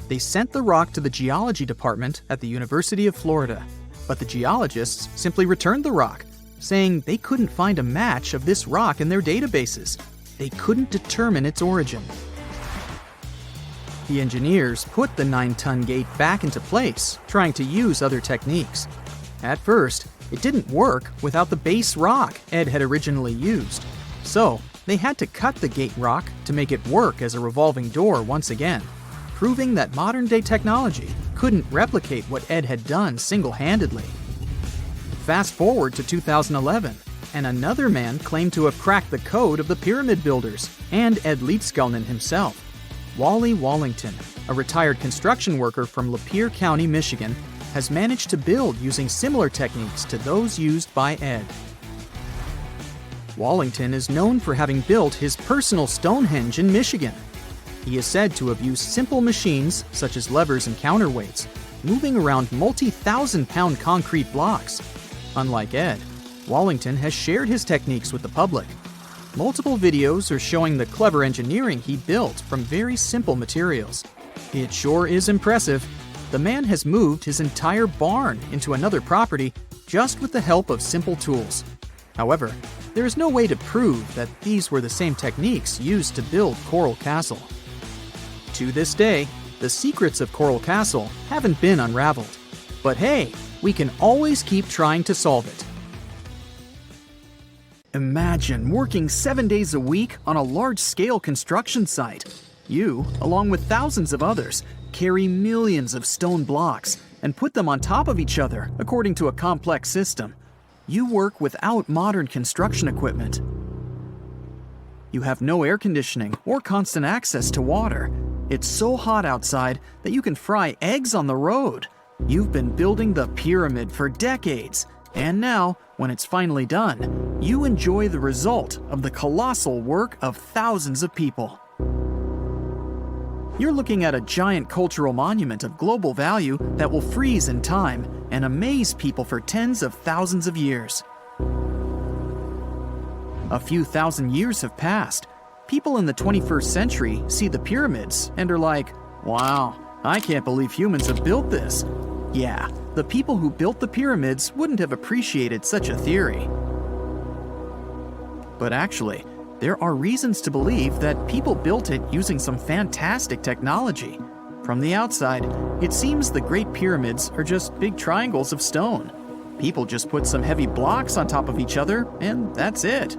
They sent the rock to the geology department at the University of Florida, but the geologists simply returned the rock, saying they couldn't find a match of this rock in their databases. They couldn't determine its origin. The engineers put the 9-ton gate back into place, trying to use other techniques. At first, it didn't work without the base rock Ed had originally used. So, they had to cut the gate rock to make it work as a revolving door once again, proving that modern-day technology couldn't replicate what Ed had done single-handedly. Fast forward to 2011, and another man claimed to have cracked the code of the pyramid builders and Ed Leedskalnin himself. Wally Wallington, a retired construction worker from Lapeer County, Michigan, has managed to build using similar techniques to those used by Ed. Wallington is known for having built his personal Stonehenge in Michigan. He is said to have used simple machines, such as levers and counterweights, moving around multi-thousand-pound concrete blocks. Unlike Ed, Wallington has shared his techniques with the public. Multiple videos are showing the clever engineering he built from very simple materials. It sure is impressive. The man has moved his entire barn into another property just with the help of simple tools. However, there is no way to prove that these were the same techniques used to build Coral Castle. To this day, the secrets of Coral Castle haven't been unraveled. But hey, we can always keep trying to solve it. Imagine working 7 days a week on a large-scale construction site. You, along with thousands of others, carry millions of stone blocks and put them on top of each other according to a complex system. You work without modern construction equipment. You have no air conditioning or constant access to water. It's so hot outside that you can fry eggs on the road. You've been building the pyramid for decades, and now, when it's finally done, you enjoy the result of the colossal work of thousands of people. You're looking at a giant cultural monument of global value that will freeze in time and amaze people for tens of thousands of years. A few thousand years have passed. People in the 21st century see the pyramids and are like, "Wow, I can't believe humans have built this." Yeah, the people who built the pyramids wouldn't have appreciated such a theory. But actually, there are reasons to believe that people built it using some fantastic technology. From the outside, it seems the Great Pyramids are just big triangles of stone. People just put some heavy blocks on top of each other, and that's it.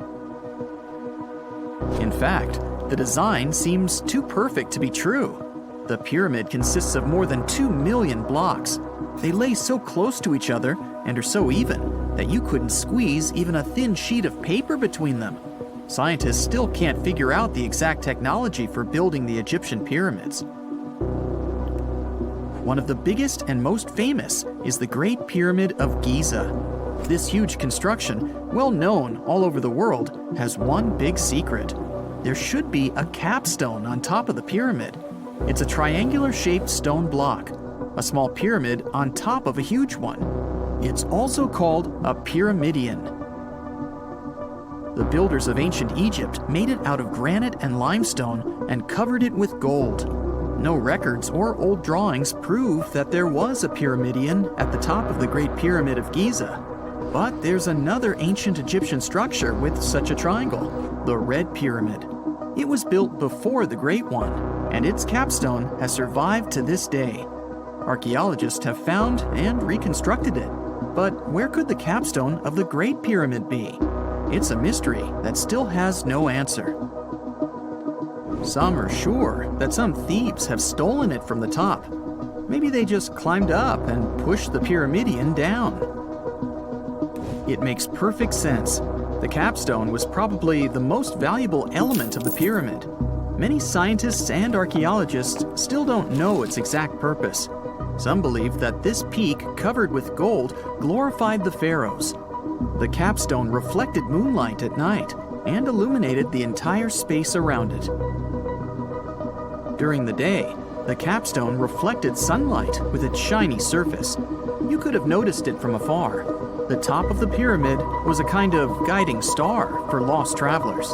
In fact, the design seems too perfect to be true. The pyramid consists of more than 2 million blocks. They lay so close to each other and are so even that you couldn't squeeze even a thin sheet of paper between them. Scientists still can't figure out the exact technology for building the Egyptian pyramids. One of the biggest and most famous is the Great Pyramid of Giza. This huge construction, well known all over the world, has one big secret. There should be a capstone on top of the pyramid. It's a triangular-shaped stone block, a small pyramid on top of a huge one. It's also called a pyramidion. The builders of ancient Egypt made it out of granite and limestone and covered it with gold. No records or old drawings prove that there was a pyramidion at the top of the Great Pyramid of Giza. But there's another ancient Egyptian structure with such a triangle, the Red Pyramid. It was built before the Great One, and its capstone has survived to this day. Archaeologists have found and reconstructed it. But where could the capstone of the Great Pyramid be? It's a mystery that still has no answer. Some are sure that some thieves have stolen it from the top. Maybe they just climbed up and pushed the pyramidion down. It makes perfect sense. The capstone was probably the most valuable element of the pyramid. Many scientists and archaeologists still don't know its exact purpose. Some believe that this peak covered with gold glorified the pharaohs. The capstone reflected moonlight at night and illuminated the entire space around it. During the day, the capstone reflected sunlight with its shiny surface. You could have noticed it from afar. The top of the pyramid was a kind of guiding star for lost travelers.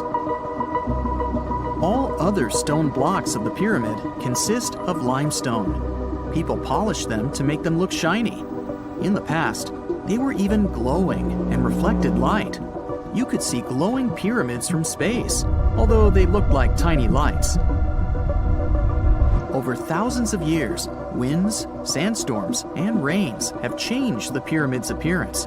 All other stone blocks of the pyramid consist of limestone. People polish them to make them look shiny. In the past, They were even glowing and reflected light. You could see glowing pyramids from space, although they looked like tiny lights. Over thousands of years, winds, sandstorms, and rains have changed the pyramid's appearance.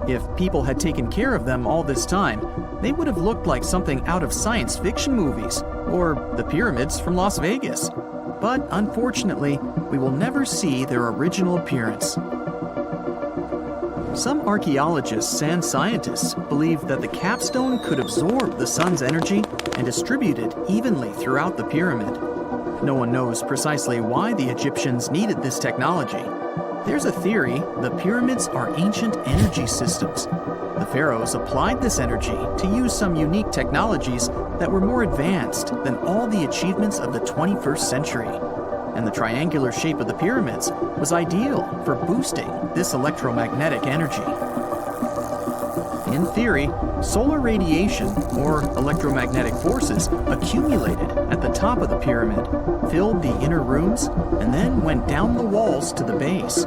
If people had taken care of them all this time, they would have looked like something out of science fiction movies, or the pyramids from Las Vegas. But unfortunately, we will never see their original appearance. Some archaeologists and scientists believe that the capstone could absorb the sun's energy and distribute it evenly throughout the pyramid. No one knows precisely why the Egyptians needed this technology. There's a theory the pyramids are ancient energy systems. The pharaohs applied this energy to use some unique technologies that were more advanced than all the achievements of the 21st century. And the triangular shape of the pyramids was ideal for boosting this electromagnetic energy. In theory, solar radiation, or electromagnetic forces, accumulated at the top of the pyramid, filled the inner rooms, and then went down the walls to the base.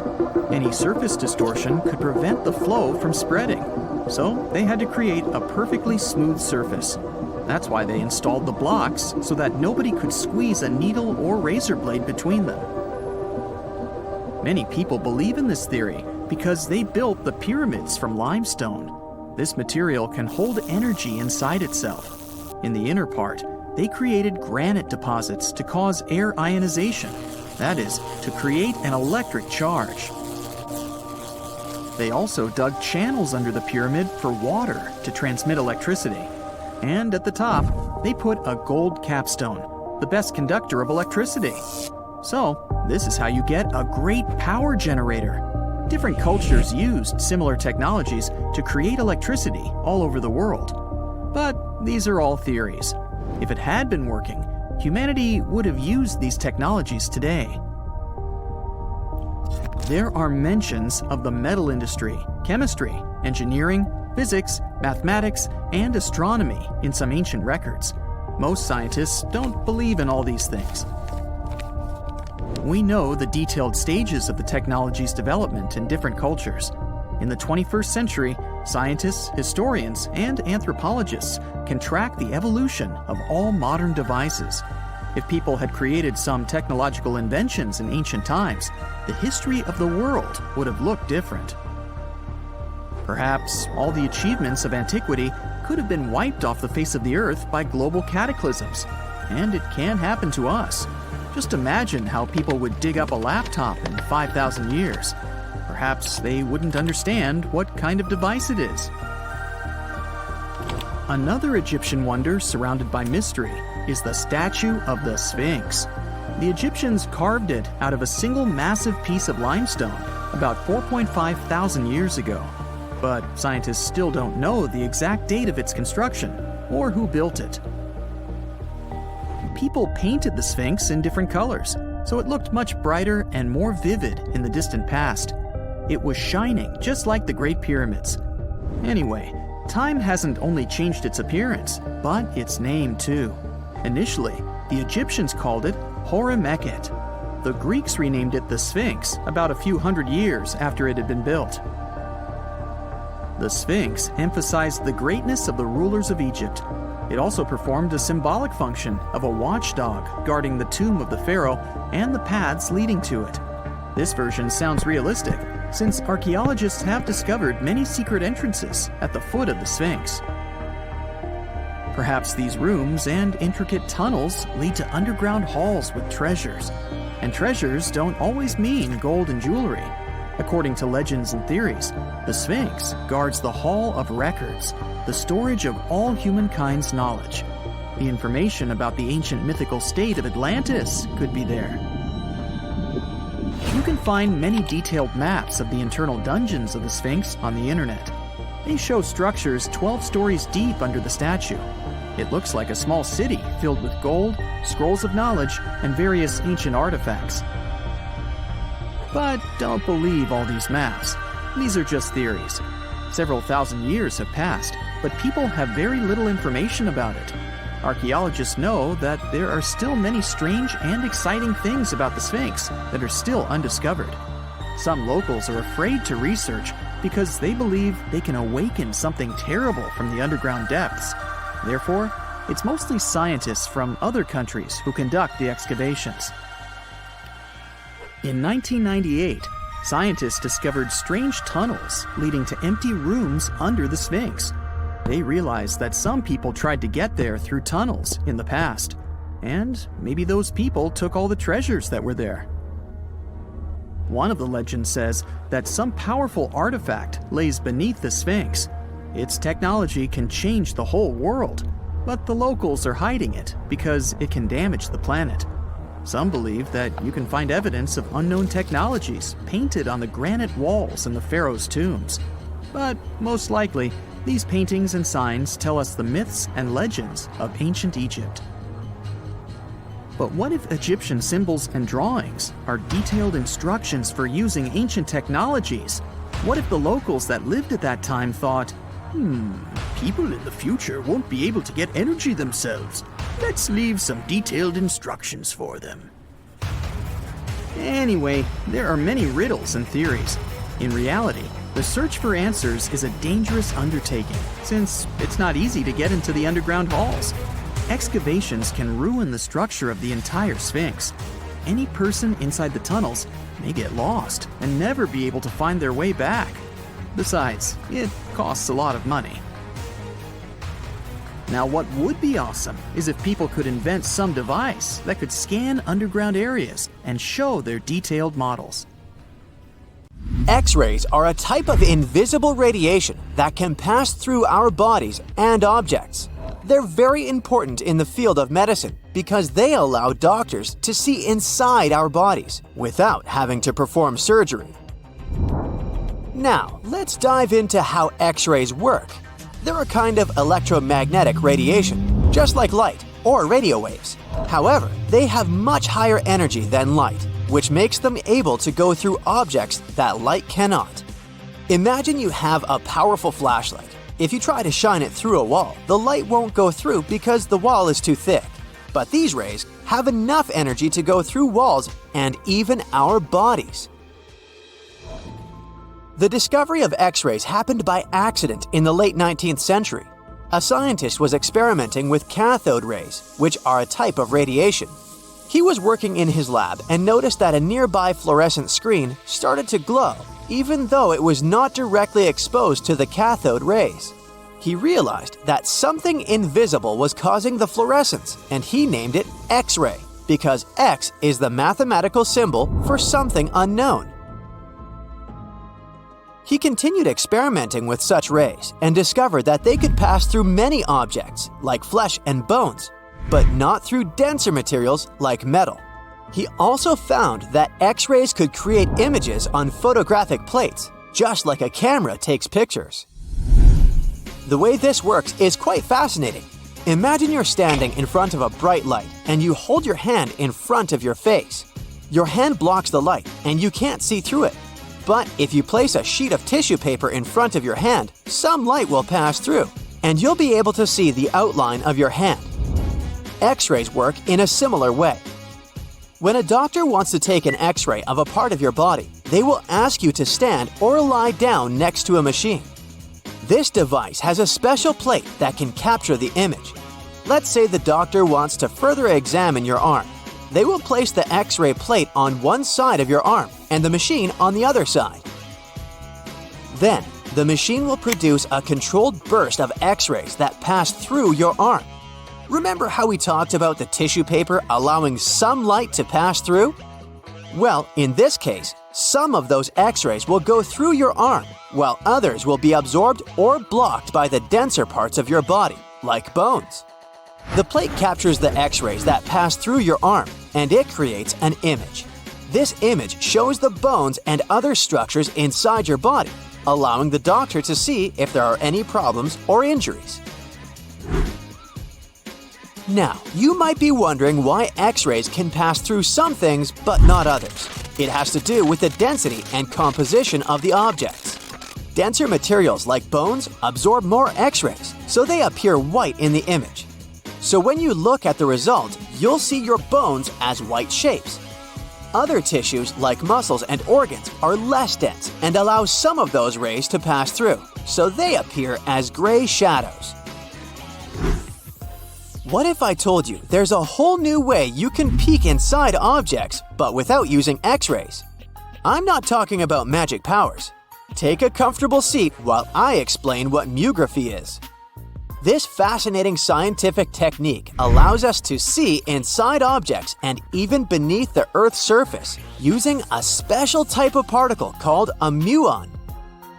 Any surface distortion could prevent the flow from spreading, so they had to create a perfectly smooth surface. That's why they installed the blocks so that nobody could squeeze a needle or razor blade between them. Many people believe in this theory because they built the pyramids from limestone. This material can hold energy inside itself. In the inner part, they created granite deposits to cause air ionization, that is, to create an electric charge. They also dug channels under the pyramid for water to transmit electricity. And at the top, they put a gold capstone, the best conductor of electricity. So, this is how you get a great power generator. Different cultures used similar technologies to create electricity all over the world. But these are all theories. If it had been working, humanity would have used these technologies today. There are mentions of the metal industry, chemistry, engineering, physics, mathematics, and astronomy in some ancient records. Most scientists don't believe in all these things. We know the detailed stages of the technology's development in different cultures. In the 21st century, scientists, historians, and anthropologists can track the evolution of all modern devices. If people had created some technological inventions in ancient times, the history of the world would have looked different. Perhaps all the achievements of antiquity could have been wiped off the face of the earth by global cataclysms, and it can happen to us. Just imagine how people would dig up a laptop in 5,000 years. Perhaps they wouldn't understand what kind of device it is. Another Egyptian wonder surrounded by mystery is the statue of the Sphinx. The Egyptians carved it out of a single massive piece of limestone about 4.5 thousand years ago. But scientists still don't know the exact date of its construction or who built it. People painted the Sphinx in different colors, so it looked much brighter and more vivid in the distant past. It was shining just like the Great Pyramids. Anyway, time hasn't only changed its appearance, but its name too. Initially, the Egyptians called it Horemheket. The Greeks renamed it the Sphinx about a few hundred years after it had been built. The Sphinx emphasized the greatness of the rulers of Egypt. It also performed a symbolic function of a watchdog guarding the tomb of the pharaoh and the paths leading to it. This version sounds realistic, since archaeologists have discovered many secret entrances at the foot of the Sphinx. Perhaps these rooms and intricate tunnels lead to underground halls with treasures. And treasures don't always mean gold and jewelry. According to legends and theories, the Sphinx guards the Hall of Records, the storage of all humankind's knowledge. The information about the ancient mythical state of Atlantis could be there. You can find many detailed maps of the internal dungeons of the Sphinx on the internet. They show structures 12 stories deep under the statue. It looks like a small city filled with gold, scrolls of knowledge, and various ancient artifacts. But don't believe all these maps. These are just theories. Several thousand years have passed, but people have very little information about it. Archaeologists know that there are still many strange and exciting things about the Sphinx that are still undiscovered. Some locals are afraid to research because they believe they can awaken something terrible from the underground depths. Therefore, it's mostly scientists from other countries who conduct the excavations. In 1998, scientists discovered strange tunnels leading to empty rooms under the Sphinx. They realized that some people tried to get there through tunnels in the past, and maybe those people took all the treasures that were there. One of the legends says that some powerful artifact lays beneath the Sphinx. Its technology can change the whole world, but the locals are hiding it because it can damage the planet. Some believe that you can find evidence of unknown technologies painted on the granite walls in the pharaoh's tombs. But most likely, these paintings and signs tell us the myths and legends of ancient Egypt. But what if Egyptian symbols and drawings are detailed instructions for using ancient technologies? What if the locals that lived at that time thought, people in the future won't be able to get energy themselves. Let's leave some detailed instructions for them. Anyway, there are many riddles and theories. In reality, the search for answers is a dangerous undertaking, since it's not easy to get into the underground halls. Excavations can ruin the structure of the entire Sphinx. Any person inside the tunnels may get lost and never be able to find their way back. Besides, it costs a lot of money. Now, what would be awesome is if people could invent some device that could scan underground areas and show their detailed models. X-rays are a type of invisible radiation that can pass through our bodies and objects. They're very important in the field of medicine because they allow doctors to see inside our bodies without having to perform surgery. Now, let's dive into how X-rays work. They're a kind of electromagnetic radiation, just like light or radio waves. However, they have much higher energy than light, which makes them able to go through objects that light cannot. Imagine you have a powerful flashlight. If you try to shine it through a wall, the light won't go through because the wall is too thick. But these rays have enough energy to go through walls and even our bodies. The discovery of X-rays happened by accident in the late 19th century. A scientist was experimenting with cathode rays, which are a type of radiation. He was working in his lab and noticed that a nearby fluorescent screen started to glow, even though it was not directly exposed to the cathode rays. He realized that something invisible was causing the fluorescence, and he named it X-ray, because X is the mathematical symbol for something unknown. He continued experimenting with such rays and discovered that they could pass through many objects, like flesh and bones, but not through denser materials like metal. He also found that X-rays could create images on photographic plates, just like a camera takes pictures. The way this works is quite fascinating. Imagine you're standing in front of a bright light and you hold your hand in front of your face. Your hand blocks the light and you can't see through it. But if you place a sheet of tissue paper in front of your hand, some light will pass through, and you'll be able to see the outline of your hand. X-rays work in a similar way. When a doctor wants to take an X-ray of a part of your body, they will ask you to stand or lie down next to a machine. This device has a special plate that can capture the image. Let's say the doctor wants to further examine your arm. They will place the X-ray plate on one side of your arm and the machine on the other side. Then, the machine will produce a controlled burst of X-rays that pass through your arm. Remember how we talked about the tissue paper allowing some light to pass through? Well, in this case, some of those X-rays will go through your arm, while others will be absorbed or blocked by the denser parts of your body, like bones. The plate captures the X-rays that pass through your arm, and it creates an image. This image shows the bones and other structures inside your body, allowing the doctor to see if there are any problems or injuries. Now, you might be wondering why X-rays can pass through some things but not others. It has to do with the density and composition of the objects. Denser materials like bones absorb more X-rays, so they appear white in the image. So when you look at the result, you'll see your bones as white shapes. Other tissues, like muscles and organs, are less dense and allow some of those rays to pass through, so they appear as gray shadows. What if I told you there's a whole new way you can peek inside objects, but without using X-rays? I'm not talking about magic powers. Take a comfortable seat while I explain what myography is. This fascinating scientific technique allows us to see inside objects and even beneath the Earth's surface using a special type of particle called a muon.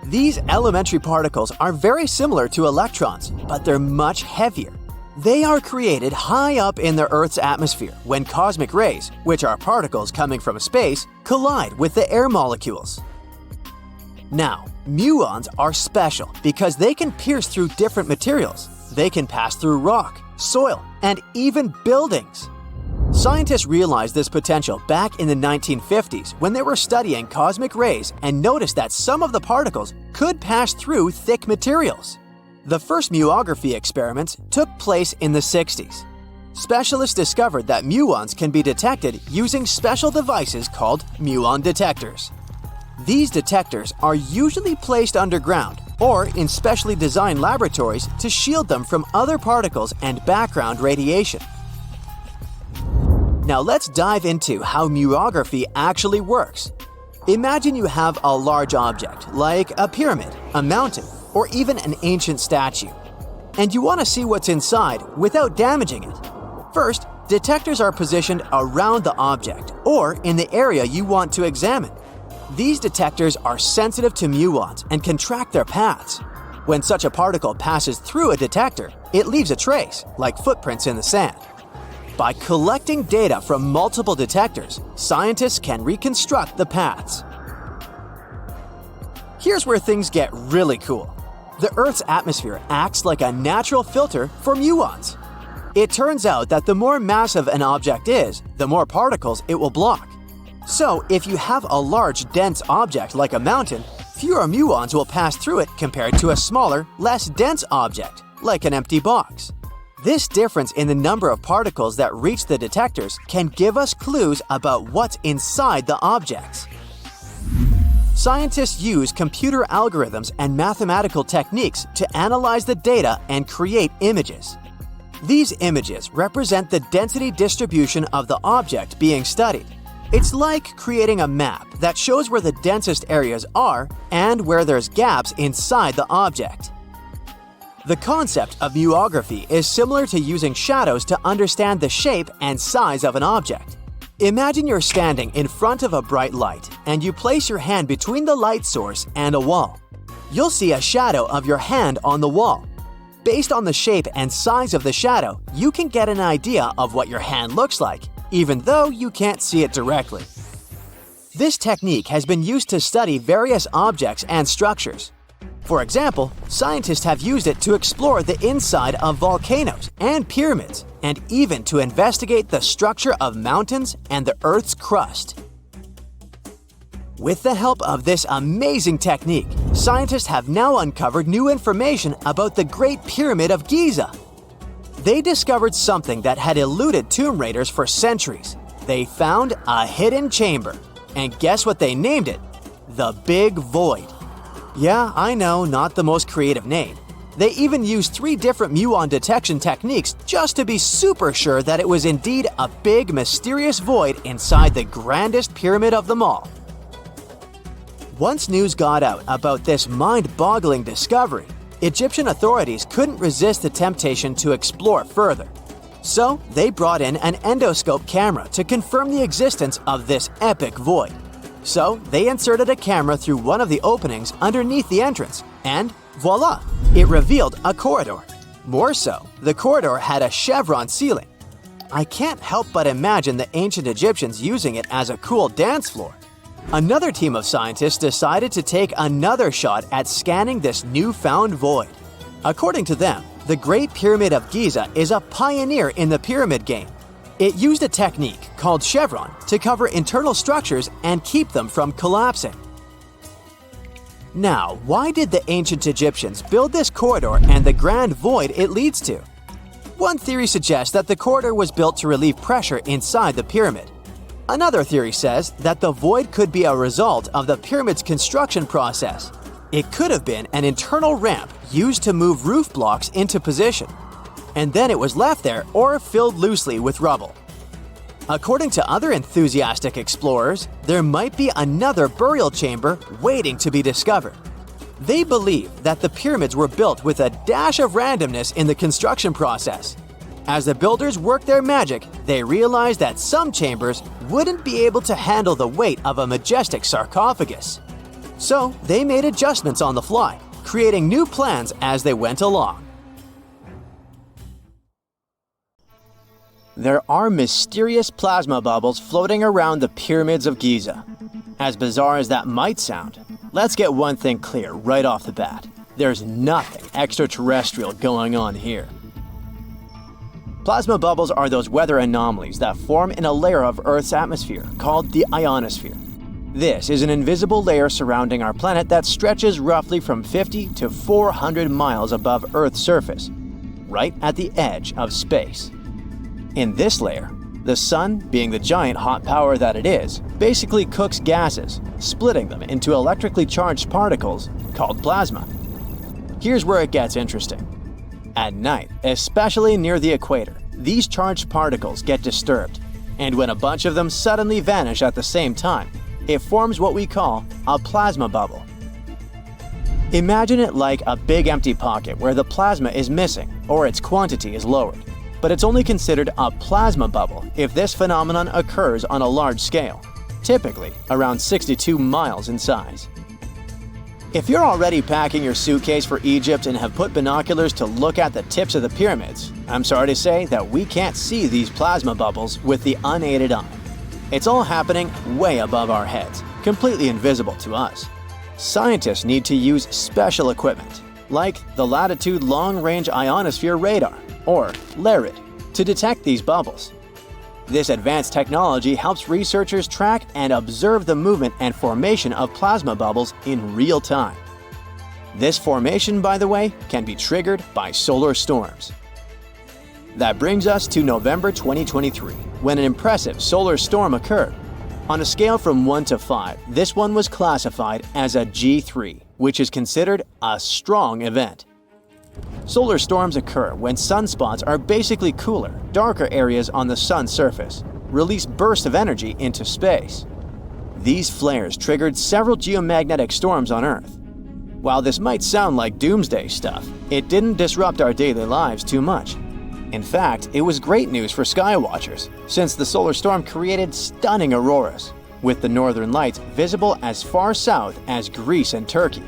These elementary particles are very similar to electrons, but they're much heavier. They are created high up in the Earth's atmosphere when cosmic rays, which are particles coming from space, collide with the air molecules. Now, muons are special because they can pierce through different materials. They can pass through rock, soil, and even buildings. Scientists realized this potential back in the 1950s when they were studying cosmic rays and noticed that some of the particles could pass through thick materials. The first myography experiments took place in the 60s. Specialists discovered that muons can be detected using special devices called muon detectors. These detectors are usually placed underground or in specially designed laboratories to shield them from other particles and background radiation. Now let's dive into how myography actually works. Imagine you have a large object, like a pyramid, a mountain, or even an ancient statue, and you want to see what's inside without damaging it. First, detectors are positioned around the object or in the area you want to examine. These detectors are sensitive to muons and can track their paths. When such a particle passes through a detector, it leaves a trace, like footprints in the sand. By collecting data from multiple detectors, scientists can reconstruct the paths. Here's where things get really cool. The Earth's atmosphere acts like a natural filter for muons. It turns out that the more massive an object is, the more particles it will block. So, if you have a large, dense object like a mountain, fewer muons will pass through it compared to a smaller, less dense object, like an empty box. This difference in the number of particles that reach the detectors can give us clues about what's inside the objects. Scientists use computer algorithms and mathematical techniques to analyze the data and create images. These images represent the density distribution of the object being studied. It's like creating a map that shows where the densest areas are and where there's gaps inside the object. The concept of myography is similar to using shadows to understand the shape and size of an object. Imagine you're standing in front of a bright light and you place your hand between the light source and a wall. You'll see a shadow of your hand on the wall. Based on the shape and size of the shadow, you can get an idea of what your hand looks like, even though you can't see it directly. This technique has been used to study various objects and structures. For example, scientists have used it to explore the inside of volcanoes and pyramids, and even to investigate the structure of mountains and the Earth's crust. With the help of this amazing technique, scientists have now uncovered new information about the Great Pyramid of Giza. They discovered something that had eluded tomb raiders for centuries. They found a hidden chamber. And guess what they named it? The Big Void. Yeah, I know, not the most creative name. They even used 3 different muon detection techniques just to be super sure that it was indeed a big, mysterious void inside the grandest pyramid of them all. Once news got out about this mind-boggling discovery, Egyptian authorities couldn't resist the temptation to explore further. So they brought in an endoscope camera to confirm the existence of this epic void. So they inserted a camera through one of the openings underneath the entrance, and voila, it revealed a corridor. More so, the corridor had a chevron ceiling. I can't help but imagine the ancient Egyptians using it as a cool dance floor. Another team of scientists decided to take another shot at scanning this newfound void. According to them, the Great Pyramid of Giza is a pioneer in the pyramid game. It used a technique called chevron to cover internal structures and keep them from collapsing. Now, why did the ancient Egyptians build this corridor and the grand void it leads to? One theory suggests that the corridor was built to relieve pressure inside the pyramid. Another theory says that the void could be a result of the pyramid's construction process. It could have been an internal ramp used to move roof blocks into position, and then it was left there or filled loosely with rubble. According to other enthusiastic explorers, there might be another burial chamber waiting to be discovered. They believe that the pyramids were built with a dash of randomness in the construction process. As the builders worked their magic, they realized that some chambers wouldn't be able to handle the weight of a majestic sarcophagus. So they made adjustments on the fly, creating new plans as they went along. There are mysterious plasma bubbles floating around the pyramids of Giza. As bizarre as that might sound, let's get one thing clear right off the bat. There's nothing extraterrestrial going on here. Plasma bubbles are those weather anomalies that form in a layer of Earth's atmosphere called the ionosphere. This is an invisible layer surrounding our planet that stretches roughly from 50 to 400 miles above Earth's surface, right at the edge of space. In this layer, the sun, being the giant hot power that it is, basically cooks gases, splitting them into electrically charged particles called plasma. Here's where it gets interesting. At night, especially near the equator, these charged particles get disturbed, and when a bunch of them suddenly vanish at the same time, it forms what we call a plasma bubble. Imagine it like a big empty pocket where the plasma is missing or its quantity is lowered. But it's only considered a plasma bubble if this phenomenon occurs on a large scale, typically around 62 miles in size. If you're already packing your suitcase for Egypt and have put binoculars to look at the tips of the pyramids, I'm sorry to say that we can't see these plasma bubbles with the unaided eye. It's all happening way above our heads, completely invisible to us. Scientists need to use special equipment, like the Latitude Long-Range Ionosphere Radar, or LARID, to detect these bubbles. This advanced technology helps researchers track and observe the movement and formation of plasma bubbles in real time. This formation, by the way, can be triggered by solar storms. That brings us to November 2023, when an impressive solar storm occurred. On a scale from 1 to 5, this one was classified as a G3, which is considered a strong event. Solar storms occur when sunspots are basically cooler, darker areas on the sun's surface, release bursts of energy into space. These flares triggered several geomagnetic storms on Earth. While this might sound like doomsday stuff, it didn't disrupt our daily lives too much. In fact, it was great news for skywatchers, since the solar storm created stunning auroras, with the northern lights visible as far south as Greece and Turkey.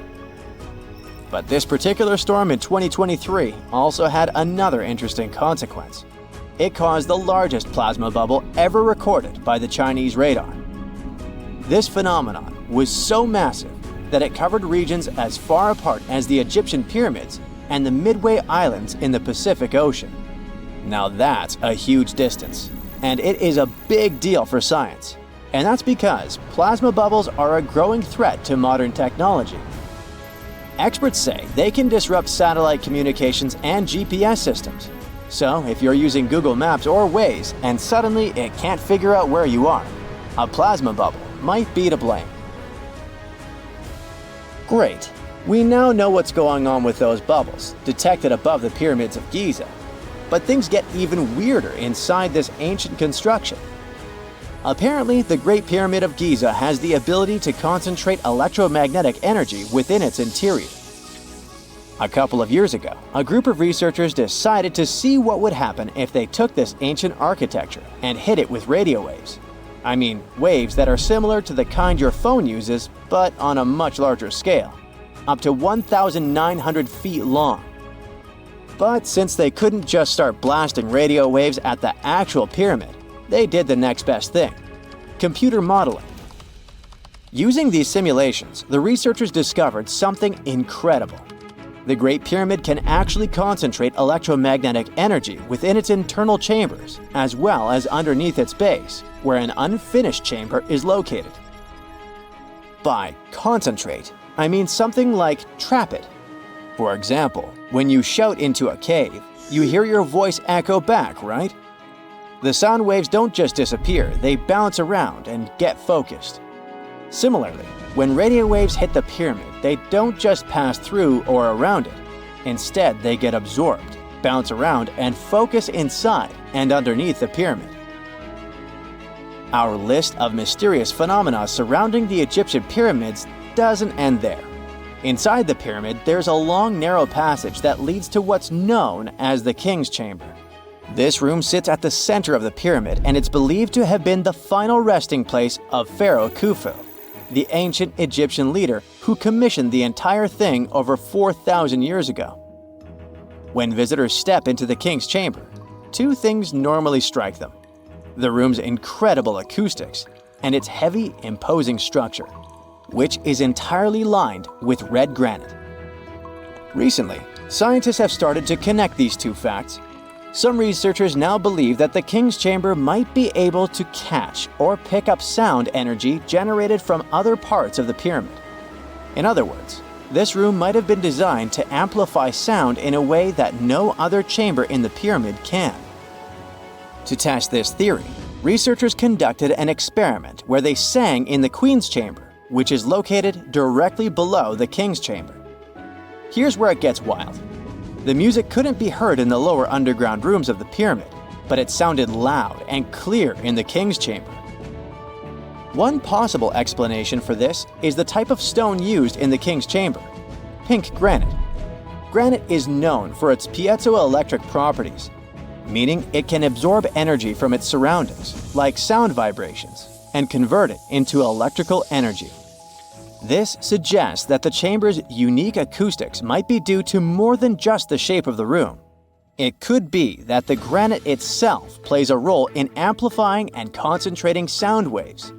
But this particular storm in 2023 also had another interesting consequence. It caused the largest plasma bubble ever recorded by the Chinese radar. This phenomenon was so massive that it covered regions as far apart as the Egyptian pyramids and the Midway Islands in the Pacific Ocean. Now that's a huge distance, and it is a big deal for science. And that's because plasma bubbles are a growing threat to modern technology. Experts say they can disrupt satellite communications and GPS systems. So if you're using Google Maps or Waze and suddenly it can't figure out where you are, a plasma bubble might be to blame. Great. We now know what's going on with those bubbles, detected above the pyramids of Giza. But things get even weirder inside this ancient construction. Apparently, the Great Pyramid of Giza has the ability to concentrate electromagnetic energy within its interior. A couple of years ago, a group of researchers decided to see what would happen if they took this ancient architecture and hit it with radio waves. I mean, waves that are similar to the kind your phone uses, but on a much larger scale, up to 1,900 feet long. But since they couldn't just start blasting radio waves at the actual pyramid, they did the next best thing: computer modeling. Using these simulations, the researchers discovered something incredible. The Great Pyramid can actually concentrate electromagnetic energy within its internal chambers, as well as underneath its base, where an unfinished chamber is located. By concentrate, I mean something like trap it. For example, when you shout into a cave, you hear your voice echo back, right? The sound waves don't just disappear, they bounce around and get focused. Similarly, when radio waves hit the pyramid, they don't just pass through or around it. Instead, they get absorbed, bounce around, and focus inside and underneath the pyramid. Our list of mysterious phenomena surrounding the Egyptian pyramids doesn't end there. Inside the pyramid, there's a long, narrow passage that leads to what's known as the King's Chamber. This room sits at the center of the pyramid, and it's believed to have been the final resting place of Pharaoh Khufu, the ancient Egyptian leader who commissioned the entire thing over 4,000 years ago. When visitors step into the King's Chamber, two things normally strike them: the room's incredible acoustics and its heavy, imposing structure, which is entirely lined with red granite. Recently, scientists have started to connect these two facts. Some researchers now believe that the King's Chamber might be able to catch or pick up sound energy generated from other parts of the pyramid. In other words, this room might have been designed to amplify sound in a way that no other chamber in the pyramid can. To test this theory, researchers conducted an experiment where they sang in the Queen's Chamber, which is located directly below the King's Chamber. Here's where it gets wild. The music couldn't be heard in the lower underground rooms of the pyramid, but it sounded loud and clear in the King's Chamber. One possible explanation for this is the type of stone used in the King's Chamber: pink granite. Granite is known for its piezoelectric properties, meaning it can absorb energy from its surroundings, like sound vibrations, and convert it into electrical energy. This suggests that the chamber's unique acoustics might be due to more than just the shape of the room. It could be that the granite itself plays a role in amplifying and concentrating sound waves.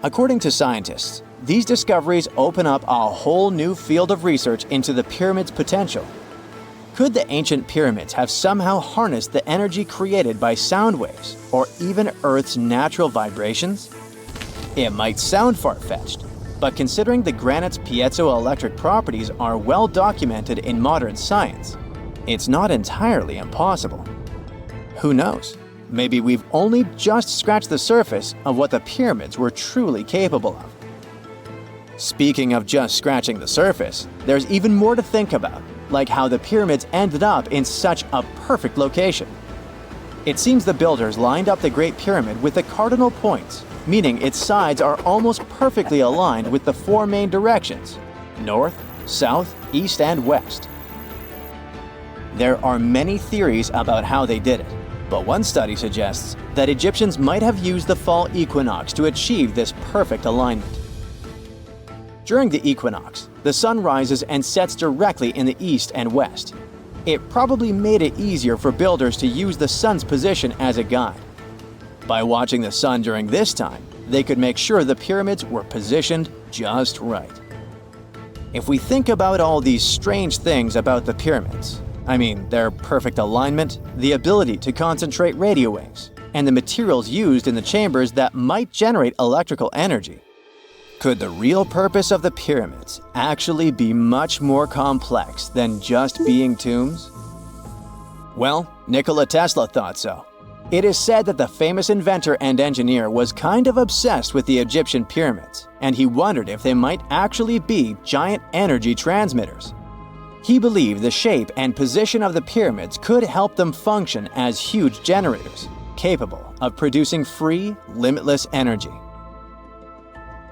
According to scientists, these discoveries open up a whole new field of research into the pyramid's potential. Could the ancient pyramids have somehow harnessed the energy created by sound waves, or even Earth's natural vibrations? It might sound far-fetched, but considering the granite's piezoelectric properties are well documented in modern science, it's not entirely impossible. Who knows? Maybe we've only just scratched the surface of what the pyramids were truly capable of. Speaking of just scratching the surface, there's even more to think about, like how the pyramids ended up in such a perfect location. It seems the builders lined up the Great Pyramid with the cardinal points, meaning its sides are almost perfectly aligned with the four main directions: north, south, east, and west. There are many theories about how they did it, but one study suggests that Egyptians might have used the fall equinox to achieve this perfect alignment. During the equinox, the sun rises and sets directly in the east and west. It probably made it easier for builders to use the sun's position as a guide. By watching the sun during this time, they could make sure the pyramids were positioned just right. If we think about all these strange things about the pyramids, I mean their perfect alignment, the ability to concentrate radio waves, and the materials used in the chambers that might generate electrical energy, could the real purpose of the pyramids actually be much more complex than just being tombs? Well, Nikola Tesla thought so. It is said that the famous inventor and engineer was kind of obsessed with the Egyptian pyramids, and he wondered if they might actually be giant energy transmitters. He believed the shape and position of the pyramids could help them function as huge generators, capable of producing free, limitless energy.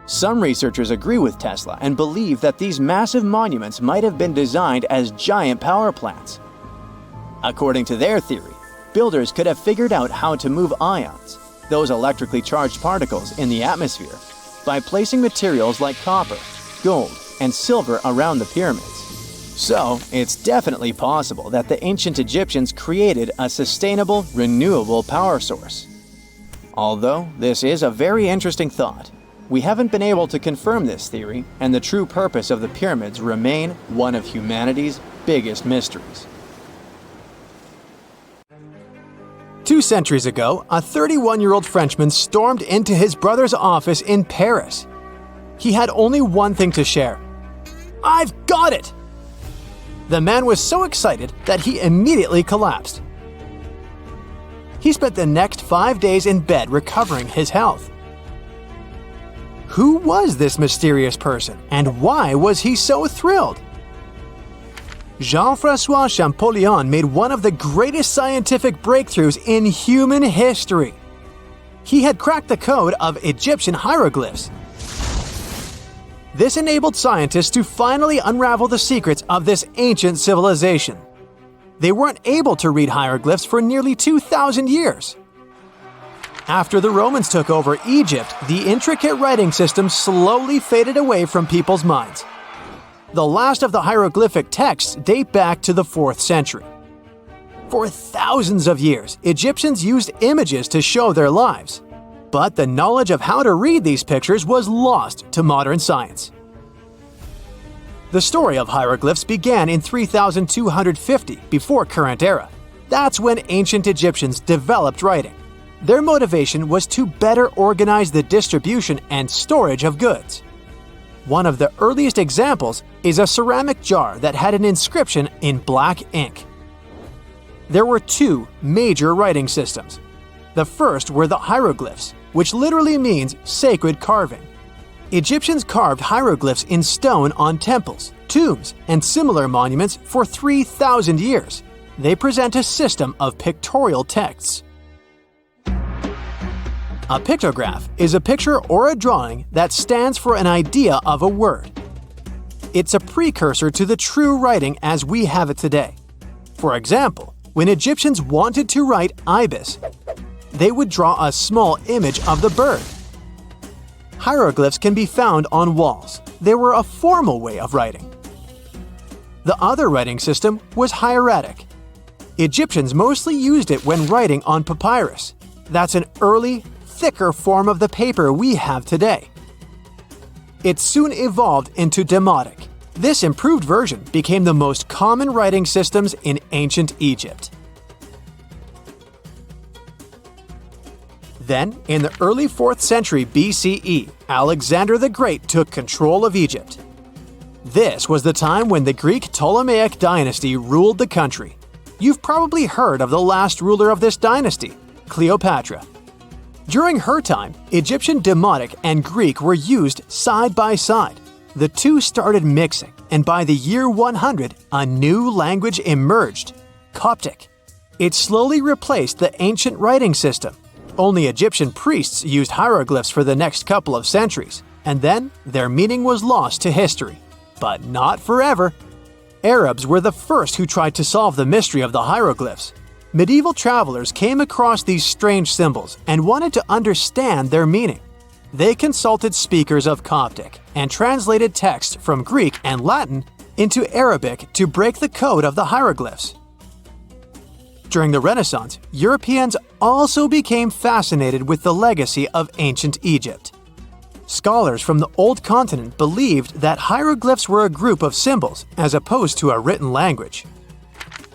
Some researchers agree with Tesla and believe that these massive monuments might have been designed as giant power plants. According to their theory, builders could have figured out how to move ions, those electrically charged particles in the atmosphere, by placing materials like copper, gold, and silver around the pyramids. So, it's definitely possible that the ancient Egyptians created a sustainable, renewable power source. Although this is a very interesting thought, we haven't been able to confirm this theory, and the true purpose of the pyramids remain one of humanity's biggest mysteries. 2 centuries ago, a 31-year-old Frenchman stormed into his brother's office in Paris. He had only one thing to share. "I've got it!" The man was so excited that he immediately collapsed. He spent the next 5 days in bed recovering his health. Who was this mysterious person, and why was he so thrilled? Jean-François Champollion made one of the greatest scientific breakthroughs in human history. He had cracked the code of Egyptian hieroglyphs. This enabled scientists to finally unravel the secrets of this ancient civilization. They weren't able to read hieroglyphs for nearly 2,000 years. After the Romans took over Egypt, the intricate writing system slowly faded away from people's minds. The last of the hieroglyphic texts date back to the 4th century. For thousands of years, Egyptians used images to show their lives. But the knowledge of how to read these pictures was lost to modern science. The story of hieroglyphs began in 3250 before current era. That's when ancient Egyptians developed writing. Their motivation was to better organize the distribution and storage of goods. One of the earliest examples is a ceramic jar that had an inscription in black ink. There were 2 major writing systems. The first were the hieroglyphs, which literally means sacred carving. Egyptians carved hieroglyphs in stone on temples, tombs, and similar monuments for 3,000 years. They present a system of pictorial texts. A pictograph is a picture or a drawing that stands for an idea of a word. It's a precursor to the true writing as we have it today. For example, when Egyptians wanted to write ibis, they would draw a small image of the bird. Hieroglyphs can be found on walls. They were a formal way of writing. The other writing system was hieratic. Egyptians mostly used it when writing on papyrus. That's an early, thicker form of the paper we have today. It soon evolved into demotic. This improved version became the most common writing systems in ancient Egypt. Then, in the early 4th century BCE, Alexander the Great took control of Egypt. This was the time when the Greek Ptolemaic dynasty ruled the country. You've probably heard of the last ruler of this dynasty, Cleopatra. During her time, Egyptian demotic and Greek were used side by side. The two started mixing, and by the year 100, a new language emerged, Coptic. It slowly replaced the ancient writing system. Only Egyptian priests used hieroglyphs for the next couple of centuries, and then their meaning was lost to history. But not forever. Arabs were the first who tried to solve the mystery of the hieroglyphs. Medieval travelers came across these strange symbols and wanted to understand their meaning. They consulted speakers of Coptic and translated text from Greek and Latin into Arabic to break the code of the hieroglyphs. During the Renaissance, Europeans also became fascinated with the legacy of ancient Egypt. Scholars from the Old Continent believed that hieroglyphs were a group of symbols as opposed to a written language.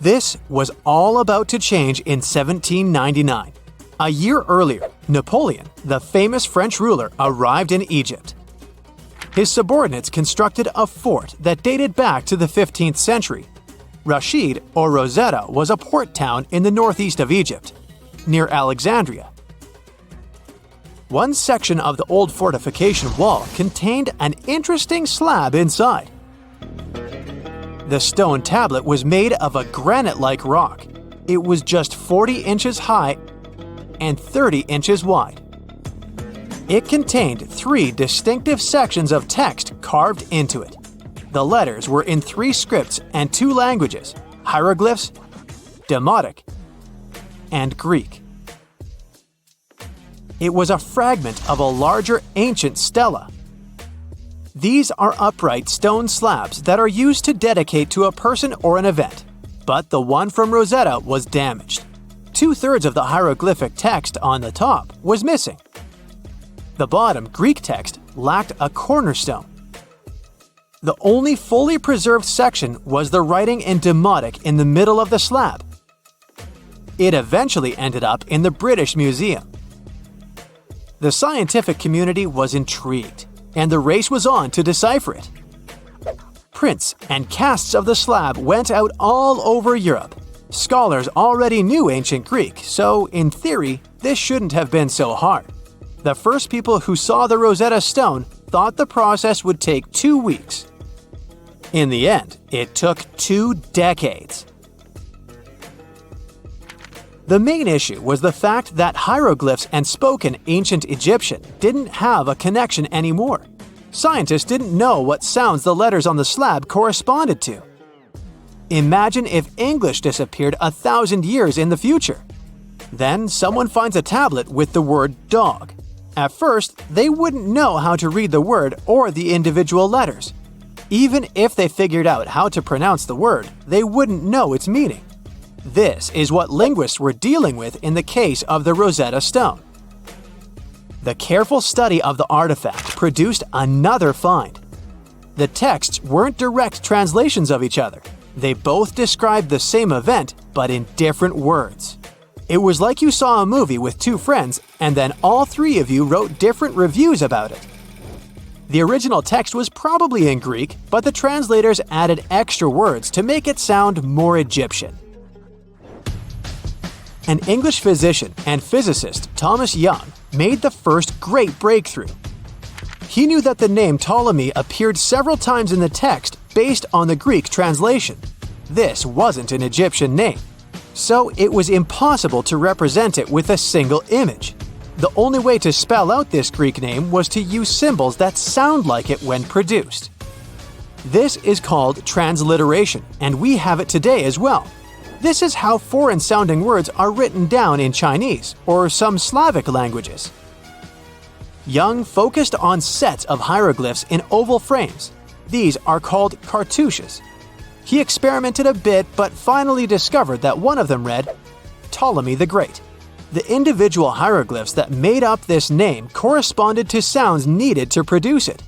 This was all about to change in 1799. A year earlier, Napoleon, the famous French ruler, arrived in Egypt. His subordinates constructed a fort that dated back to the 15th century. Rashid, or Rosetta, was a port town in the northeast of Egypt, near Alexandria. One section of the old fortification wall contained an interesting slab inside. The stone tablet was made of a granite-like rock. It was just 40 inches high and 30 inches wide. It contained 3 distinctive sections of text carved into it. The letters were in 3 scripts and 2 languages: hieroglyphs, Demotic, and Greek. It was a fragment of a larger ancient stela. These are upright stone slabs that are used to dedicate to a person or an event, but the one from Rosetta was damaged. 2/3 of the hieroglyphic text on the top was missing. The bottom Greek text lacked a cornerstone. The only fully preserved section was the writing in Demotic in the middle of the slab. It eventually ended up in the British Museum. The scientific community was intrigued, and the race was on to decipher it. Prints and casts of the slab went out all over Europe. Scholars already knew ancient Greek, so in theory, this shouldn't have been so hard. The first people who saw the Rosetta Stone thought the process would take 2 weeks. In the end, it took 2 decades. The main issue was the fact that hieroglyphs and spoken ancient Egyptian didn't have a connection anymore. Scientists didn't know what sounds the letters on the slab corresponded to. Imagine if English disappeared 1,000 years in the future. Then someone finds a tablet with the word dog. At first, they wouldn't know how to read the word or the individual letters. Even if they figured out how to pronounce the word, they wouldn't know its meaning. This is what linguists were dealing with in the case of the Rosetta Stone. The careful study of the artifact produced another find. The texts weren't direct translations of each other. They both described the same event, but in different words. It was like you saw a movie with 2 friends, and then all 3 of you wrote different reviews about it. The original text was probably in Greek, but the translators added extra words to make it sound more Egyptian. An English physician and physicist, Thomas Young, made the first great breakthrough. He knew that the name Ptolemy appeared several times in the text based on the Greek translation. This wasn't an Egyptian name, so it was impossible to represent it with a single image. The only way to spell out this Greek name was to use symbols that sound like it when produced. This is called transliteration, and we have it today as well. This is how foreign-sounding words are written down in Chinese or some Slavic languages. Young focused on sets of hieroglyphs in oval frames. These are called cartouches. He experimented a bit but finally discovered that one of them read, Ptolemy the Great. The individual hieroglyphs that made up this name corresponded to sounds needed to produce it.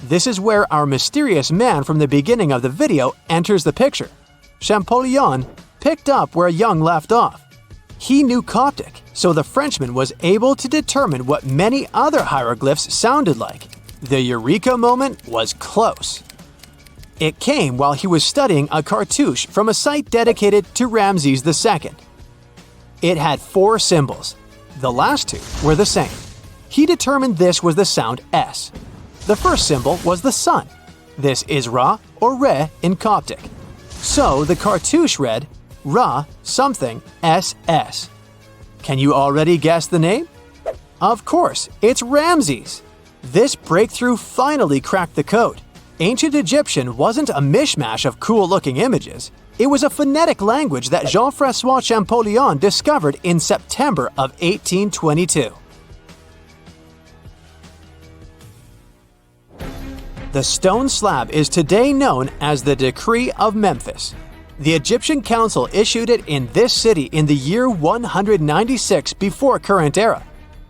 This is where our mysterious man from the beginning of the video enters the picture. Champollion picked up where Young left off. He knew Coptic, so the Frenchman was able to determine what many other hieroglyphs sounded like. The eureka moment was close. It came while he was studying a cartouche from a site dedicated to Ramses II. It had 4 symbols. The last 2 were the same. He determined this was the sound S. The first symbol was the sun. This is Ra or Re in Coptic. So the cartouche read Ra something SS. Can you already guess the name? Of course, it's Ramses. This breakthrough finally cracked the code. Ancient Egyptian wasn't a mishmash of cool-looking images. It was a phonetic language that Jean-François Champollion discovered in September of 1822. The stone slab is today known as the Decree of Memphis. The Egyptian Council issued it in this city in the year 196 before current era.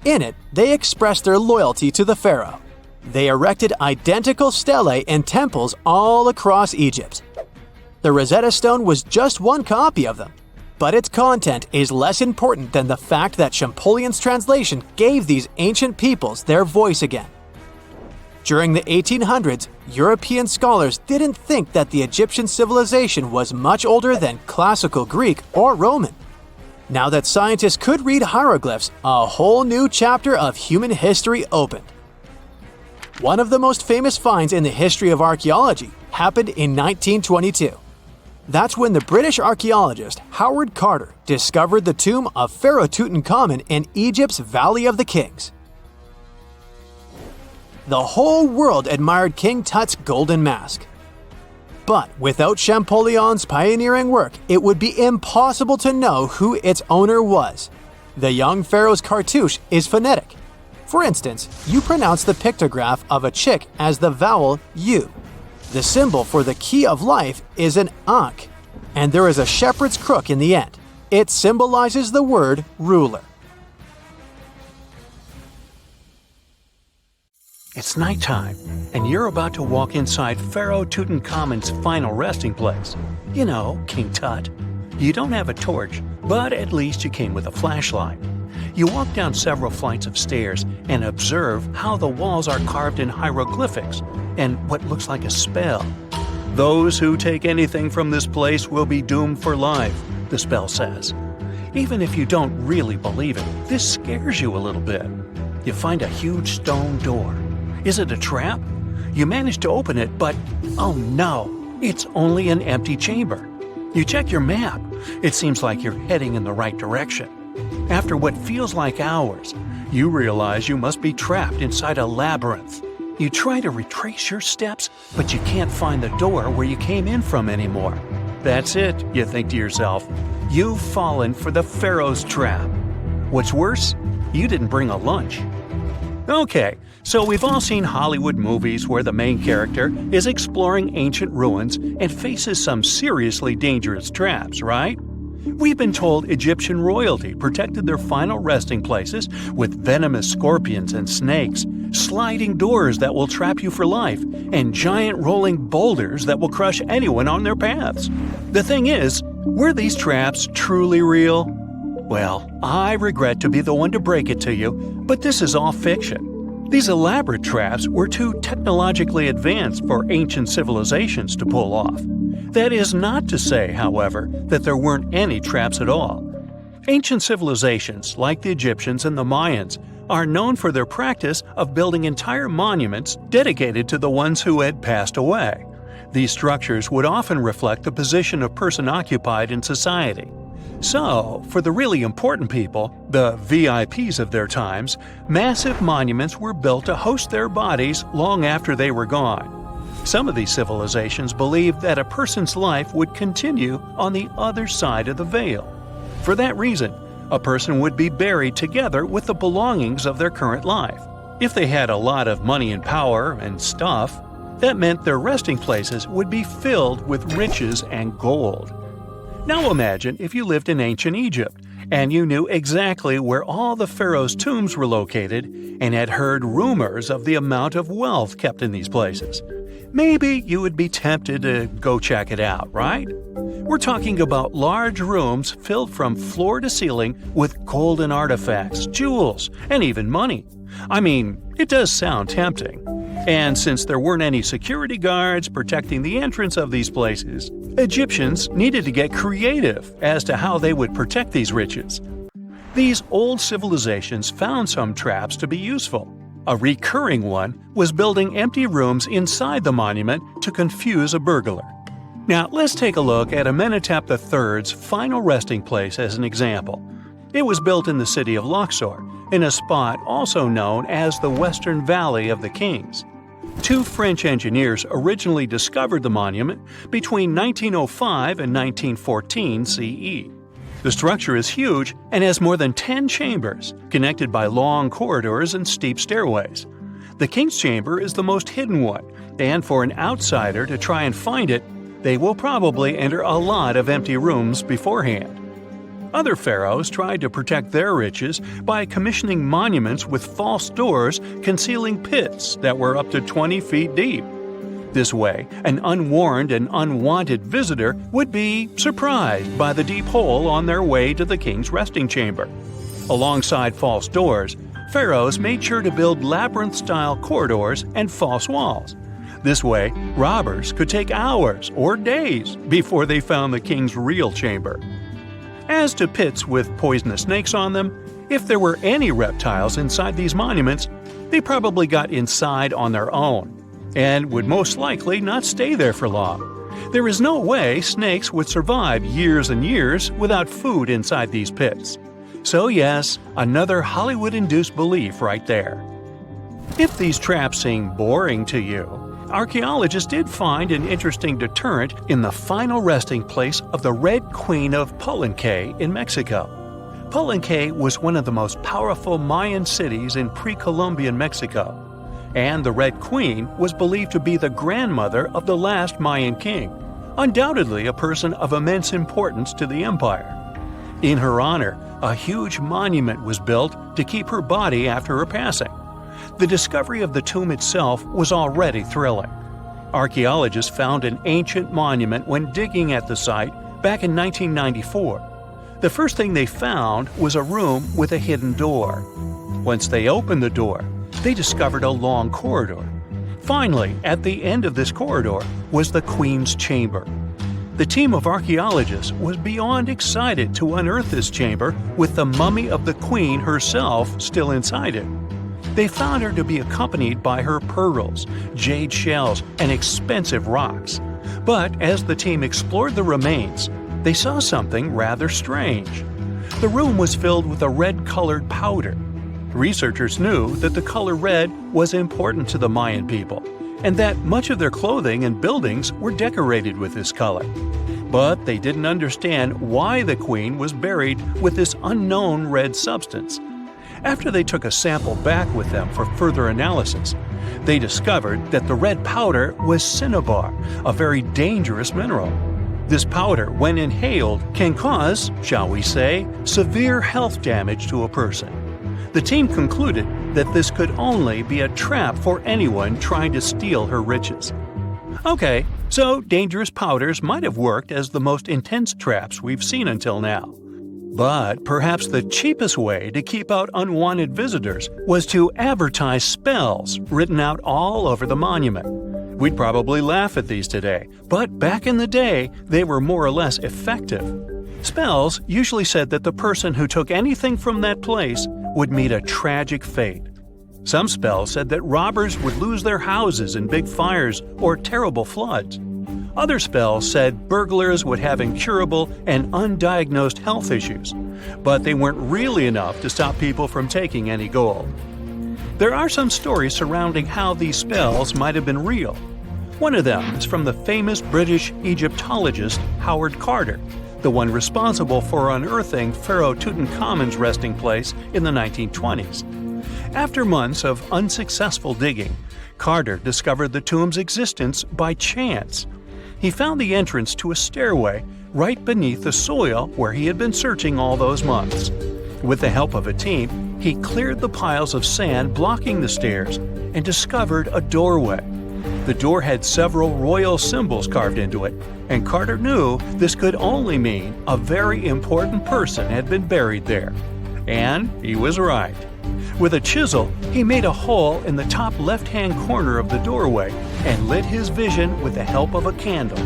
In it, they expressed their loyalty to the pharaoh. They erected identical stelae and temples all across Egypt. The Rosetta Stone was just one copy of them, but its content is less important than the fact that Champollion's translation gave these ancient peoples their voice again. During the 1800s, European scholars didn't think that the Egyptian civilization was much older than classical Greek or Roman. Now that scientists could read hieroglyphs, a whole new chapter of human history opened. One of the most famous finds in the history of archaeology happened in 1922. That's when the British archaeologist Howard Carter discovered the tomb of Pharaoh Tutankhamun in Egypt's Valley of the Kings. The whole world admired King Tut's golden mask. But without Champollion's pioneering work, it would be impossible to know who its owner was. The young pharaoh's cartouche is phonetic. For instance, you pronounce the pictograph of a chick as the vowel U. The symbol for the key of life is an ankh, and there is a shepherd's crook in the end. It symbolizes the word ruler. It's nighttime, and you're about to walk inside Pharaoh Tutankhamun's final resting place. You know, King Tut. You don't have a torch, but at least you came with a flashlight. You walk down several flights of stairs and observe how the walls are carved in hieroglyphics and what looks like a spell. Those who take anything from this place will be doomed for life. the spell says. Even if you don't really believe it, this scares you a little bit. You find a huge stone door. Is it a trap? You manage to open it, but oh no, it's only an empty chamber. You check your map. It seems like you're heading in the right direction. After what feels like hours, you realize you must be trapped inside a labyrinth. You try to retrace your steps, but you can't find the door where you came in from anymore. That's it, you think to yourself. You've fallen for the Pharaoh's trap. What's worse, you didn't bring a lunch. Okay, so we've all seen Hollywood movies where the main character is exploring ancient ruins and faces some seriously dangerous traps, right? We've been told Egyptian royalty protected their final resting places with venomous scorpions and snakes, sliding doors that will trap you for life, and giant rolling boulders that will crush anyone on their paths. The thing is, were these traps truly real? Well, I regret to be the one to break it to you, but this is all fiction. These elaborate traps were too technologically advanced for ancient civilizations to pull off. That is not to say, however, that there weren't any traps at all. Ancient civilizations, like the Egyptians and the Mayans, are known for their practice of building entire monuments dedicated to the ones who had passed away. These structures would often reflect the position of person occupied in society. So, for the really important people, the VIPs of their times, massive monuments were built to host their bodies long after they were gone. Some of these civilizations believed that a person's life would continue on the other side of the veil. For that reason, a person would be buried together with the belongings of their current life. If they had a lot of money and power and stuff, that meant their resting places would be filled with riches and gold. Now imagine if you lived in ancient Egypt and you knew exactly where all the pharaohs' tombs were located and had heard rumors of the amount of wealth kept in these places. Maybe you would be tempted to go check it out, right? We're talking about large rooms filled from floor to ceiling with golden artifacts, jewels, and even money. I mean, it does sound tempting. And since there weren't any security guards protecting the entrance of these places, Egyptians needed to get creative as to how they would protect these riches. These old civilizations found some traps to be useful. A recurring one was building empty rooms inside the monument to confuse a burglar. Now, let's take a look at Amenhotep III's final resting place as an example. It was built in the city of Luxor, in a spot also known as the Western Valley of the Kings. Two French engineers originally discovered the monument between 1905 and 1914 CE. The structure is huge and has more than 10 chambers, connected by long corridors and steep stairways. The King's Chamber is the most hidden one, and for an outsider to try and find it, they will probably enter a lot of empty rooms beforehand. Other pharaohs tried to protect their riches by commissioning monuments with false doors concealing pits that were up to 20 feet deep. This way, an unwarned and unwanted visitor would be surprised by the deep hole on their way to the king's resting chamber. Alongside false doors, pharaohs made sure to build labyrinth-style corridors and false walls. This way, robbers could take hours or days before they found the king's real chamber. As to pits with poisonous snakes on them, if there were any reptiles inside these monuments, they probably got inside on their own, and would most likely not stay there for long. There is no way snakes would survive years and years without food inside these pits. So yes, another Hollywood-induced belief right there. If these traps seem boring to you, archaeologists did find an interesting deterrent in the final resting place of the Red Queen of Palenque in Mexico. Palenque was one of the most powerful Mayan cities in pre-Columbian Mexico, and the Red Queen was believed to be the grandmother of the last Mayan king, undoubtedly a person of immense importance to the empire. In her honor, a huge monument was built to keep her body after her passing. The discovery of the tomb itself was already thrilling. Archaeologists found an ancient monument when digging at the site back in 1994. The first thing they found was a room with a hidden door. Once they opened the door, they discovered a long corridor. Finally, at the end of this corridor was the Queen's chamber. The team of archaeologists was beyond excited to unearth this chamber with the mummy of the queen herself still inside it. They found her to be accompanied by her pearls, jade shells, and expensive rocks. But as the team explored the remains, they saw something rather strange. The room was filled with a red-colored powder. Researchers knew that the color red was important to the Mayan people, and that much of their clothing and buildings were decorated with this color. But they didn't understand why the queen was buried with this unknown red substance. After they took a sample back with them for further analysis, they discovered that the red powder was cinnabar, a very dangerous mineral. This powder, when inhaled, can cause, shall we say, severe health damage to a person. The team concluded that this could only be a trap for anyone trying to steal her riches. Okay, so dangerous powders might have worked as the most intense traps we've seen until now. But perhaps the cheapest way to keep out unwanted visitors was to advertise spells written out all over the monument. We'd probably laugh at these today, but back in the day, they were more or less effective. Spells usually said that the person who took anything from that place would meet a tragic fate. Some spells said that robbers would lose their houses in big fires or terrible floods. Other spells said burglars would have incurable and undiagnosed health issues, but they weren't really enough to stop people from taking any gold. There are some stories surrounding how these spells might have been real. One of them is from the famous British Egyptologist Howard Carter, the one responsible for unearthing Pharaoh Tutankhamun's resting place in the 1920s. After months of unsuccessful digging, Carter discovered the tomb's existence by chance. He found the entrance to a stairway right beneath the soil where he had been searching all those months. With the help of a team, he cleared the piles of sand blocking the stairs and discovered a doorway. The door had several royal symbols carved into it, and Carter knew this could only mean a very important person had been buried there. And he was right. With a chisel, he made a hole in the top left-hand corner of the doorway and lit his vision with the help of a candle.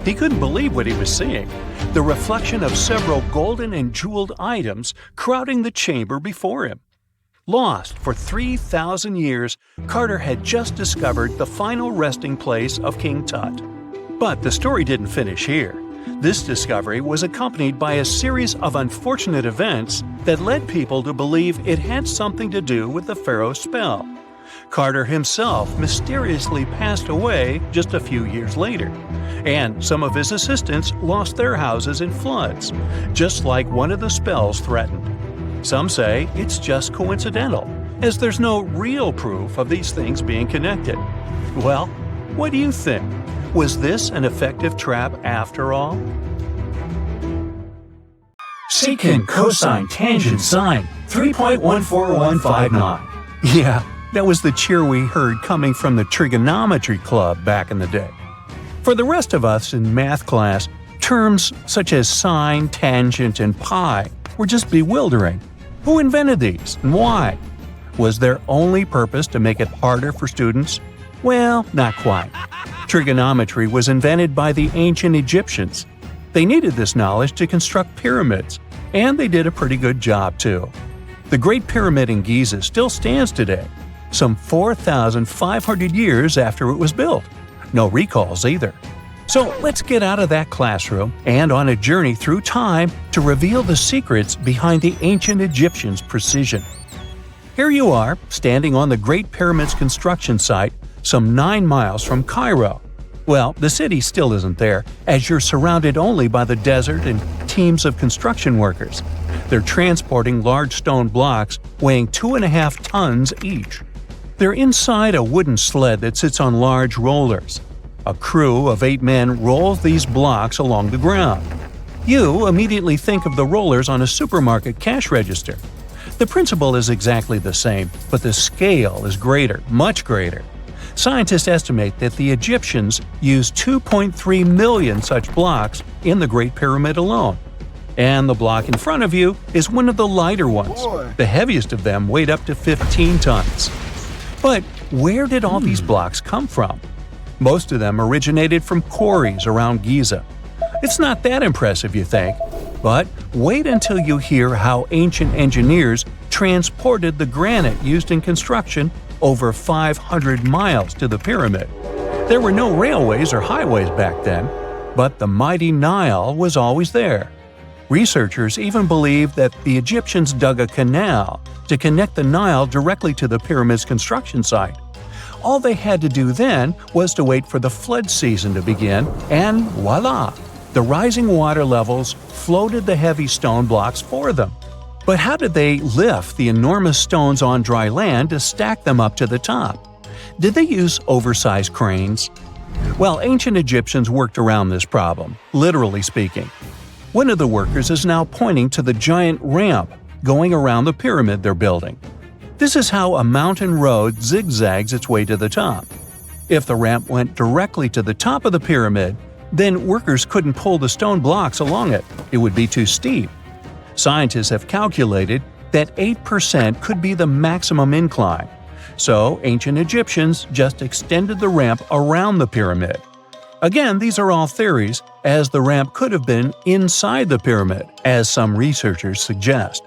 He couldn't believe what he was seeing, the reflection of several golden and jeweled items crowding the chamber before him. Lost for 3,000 years, Carter had just discovered the final resting place of King Tut. But the story didn't finish here. This discovery was accompanied by a series of unfortunate events that led people to believe it had something to do with the pharaoh's spell. Carter himself mysteriously passed away just a few years later, and some of his assistants lost their houses in floods, just like one of the spells threatened. Some say it's just coincidental, as there's no real proof of these things being connected. Well, what do you think? Was this an effective trap after all? Secant, cosine, tangent, sine, 3.14159. Yeah, that was the cheer we heard coming from the trigonometry club back in the day. For the rest of us in math class, terms such as sine, tangent, and pi were just bewildering. Who invented these and why? Was their only purpose to make it harder for students? Well, not quite. Trigonometry was invented by the ancient Egyptians. They needed this knowledge to construct pyramids, and they did a pretty good job too. The Great Pyramid in Giza still stands today, some 4,500 years after it was built. No recalls either. So let's get out of that classroom and on a journey through time to reveal the secrets behind the ancient Egyptians' precision. Here you are, standing on the Great Pyramid's construction site, some 9 miles from Cairo. Well, the city still isn't there, as you're surrounded only by the desert and teams of construction workers. They're transporting large stone blocks weighing 2.5 tons each. They're inside a wooden sled that sits on large rollers. A crew of 8 men rolls these blocks along the ground. You immediately think of the rollers on a supermarket cash register. The principle is exactly the same, but the scale is greater, much greater. Scientists estimate that the Egyptians used 2.3 million such blocks in the Great Pyramid alone. And the block in front of you is one of the lighter ones. The heaviest of them weighed up to 15 tons. But where did all these blocks come from? Most of them originated from quarries around Giza. It's not that impressive, you think. But wait until you hear how ancient engineers transported the granite used in construction over 500 miles to the pyramid. There were no railways or highways back then, but the mighty Nile was always there. Researchers even believe that the Egyptians dug a canal to connect the Nile directly to the pyramid's construction site. All they had to do then was to wait for the flood season to begin, and voila! The rising water levels floated the heavy stone blocks for them. But how did they lift the enormous stones on dry land to stack them up to the top? Did they use oversized cranes? Well, ancient Egyptians worked around this problem, literally speaking. One of the workers is now pointing to the giant ramp going around the pyramid they're building. This is how a mountain road zigzags its way to the top. If the ramp went directly to the top of the pyramid, then workers couldn't pull the stone blocks along it. It would be too steep. Scientists have calculated that 8% could be the maximum incline. So ancient Egyptians just extended the ramp around the pyramid. Again, these are all theories, as the ramp could have been inside the pyramid, as some researchers suggest.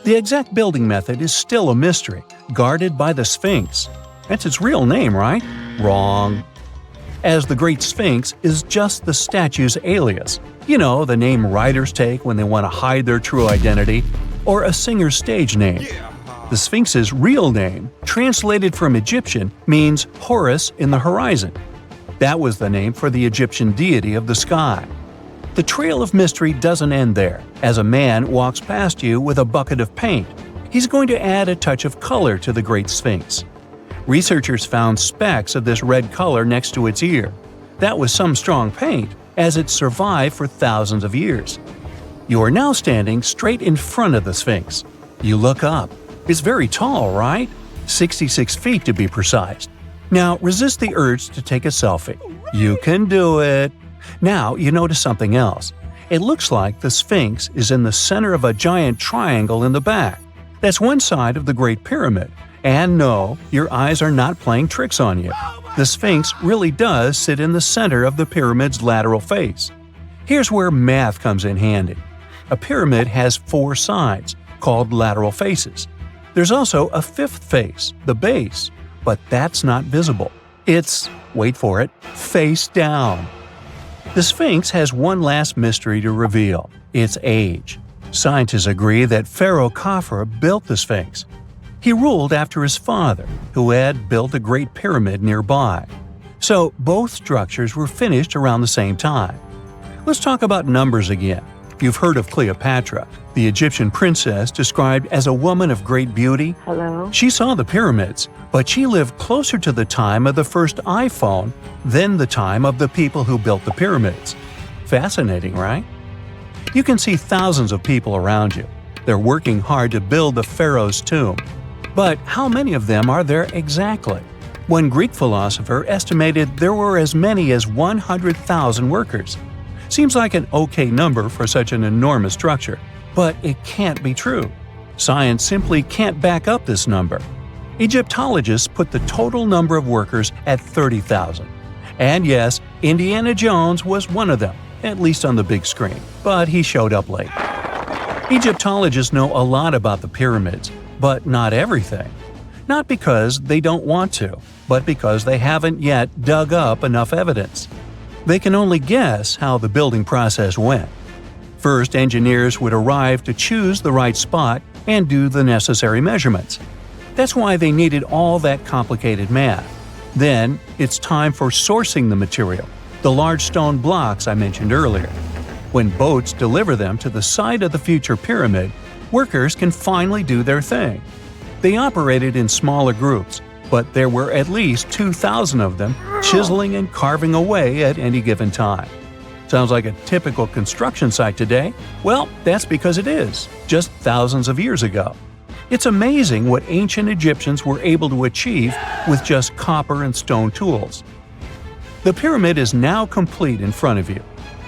The exact building method is still a mystery, guarded by the Sphinx. That's its real name, right? Wrong. As the Great Sphinx is just the statue's alias. You know, the name writers take when they want to hide their true identity, or a singer's stage name. The Sphinx's real name, translated from Egyptian, means Horus in the horizon. That was the name for the Egyptian deity of the sky. The trail of mystery doesn't end there. As a man walks past you with a bucket of paint, he's going to add a touch of color to the Great Sphinx. Researchers found specks of this red color next to its ear. That was some strong paint, as it survived for thousands of years. You are now standing straight in front of the Sphinx. You look up. It's very tall, right? 66 feet to be precise. Now resist the urge to take a selfie. You can do it. Now you notice something else. It looks like the Sphinx is in the center of a giant triangle in the back. That's one side of the Great Pyramid. And no, your eyes are not playing tricks on you. The Sphinx really does sit in the center of the pyramid's lateral face. Here's where math comes in handy. A pyramid has 4 sides, called lateral faces. There's also a 5th face, the base, but that's not visible. It's, wait for it, face down. The Sphinx has one last mystery to reveal: its age. Scientists agree that Pharaoh Khafre built the Sphinx. He ruled after his father, who had built a great pyramid nearby. So both structures were finished around the same time. Let's talk about numbers again. You've heard of Cleopatra, the Egyptian princess described as a woman of great beauty. Hello? She saw the pyramids, but she lived closer to the time of the first iPhone than the time of the people who built the pyramids. Fascinating, right? You can see thousands of people around you. They're working hard to build the pharaoh's tomb. But how many of them are there exactly? One Greek philosopher estimated there were as many as 100,000 workers. Seems like an okay number for such an enormous structure, but it can't be true. Science simply can't back up this number. Egyptologists put the total number of workers at 30,000. And yes, Indiana Jones was one of them, at least on the big screen, but he showed up late. Egyptologists know a lot about the pyramids, but not everything. Not because they don't want to, but because they haven't yet dug up enough evidence. They can only guess how the building process went. First, engineers would arrive to choose the right spot and do the necessary measurements. That's why they needed all that complicated math. Then, it's time for sourcing the material, the large stone blocks I mentioned earlier. When boats deliver them to the site of the future pyramid, workers can finally do their thing. They operated in smaller groups, but there were at least 2,000 of them chiseling and carving away at any given time. Sounds like a typical construction site today? Well, that's because it is, just thousands of years ago. It's amazing what ancient Egyptians were able to achieve with just copper and stone tools. The pyramid is now complete in front of you.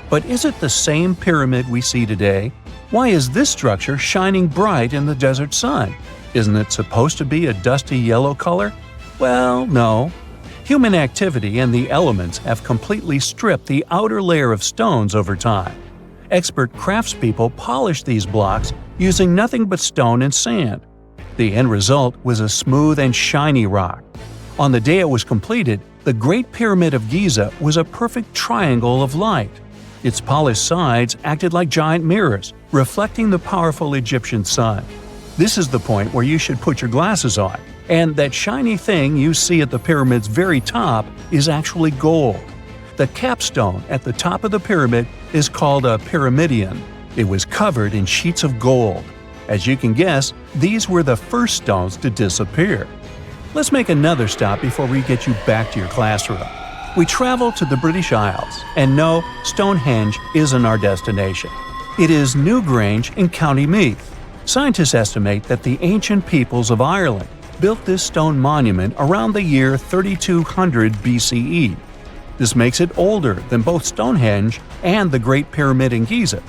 But is it the same pyramid we see today? Why is this structure shining bright in the desert sun? Isn't it supposed to be a dusty yellow color? Well, no. Human activity and the elements have completely stripped the outer layer of stones over time. Expert craftspeople polished these blocks using nothing but stone and sand. The end result was a smooth and shiny rock. On the day it was completed, the Great Pyramid of Giza was a perfect triangle of light. Its polished sides acted like giant mirrors, reflecting the powerful Egyptian sun. This is the point where you should put your glasses on, and that shiny thing you see at the pyramid's very top is actually gold. The capstone at the top of the pyramid is called a pyramidion. It was covered in sheets of gold. As you can guess, these were the first stones to disappear. Let's make another stop before we get you back to your classroom. We travel to the British Isles, and no, Stonehenge isn't our destination. It is Newgrange in County Meath. Scientists estimate that the ancient peoples of Ireland built this stone monument around the year 3200 BCE. This makes it older than both Stonehenge and the Great Pyramid in Giza.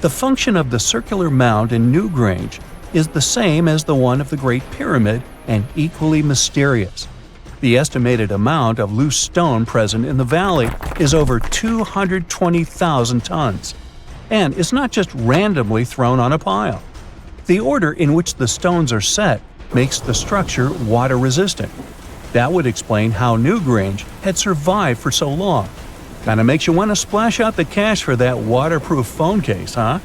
The function of the circular mound in Newgrange is the same as the one of the Great Pyramid and equally mysterious. The estimated amount of loose stone present in the valley is over 220,000 tons. And it's not just randomly thrown on a pile. The order in which the stones are set makes the structure water-resistant. That would explain how Newgrange had survived for so long. Kinda makes you want to splash out the cash for that waterproof phone case, huh?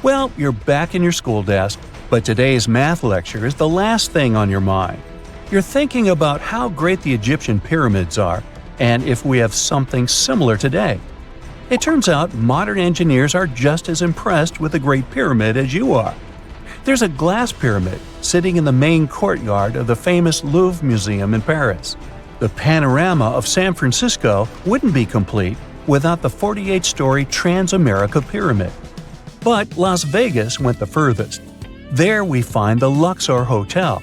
Well, you're back in your school desk, but today's math lecture is the last thing on your mind. You're thinking about how great the Egyptian pyramids are, and if we have something similar today. It turns out modern engineers are just as impressed with the Great Pyramid as you are. There's a glass pyramid sitting in the main courtyard of the famous Louvre Museum in Paris. The panorama of San Francisco wouldn't be complete without the 48-story Transamerica Pyramid. But Las Vegas went the furthest. There we find the Luxor Hotel.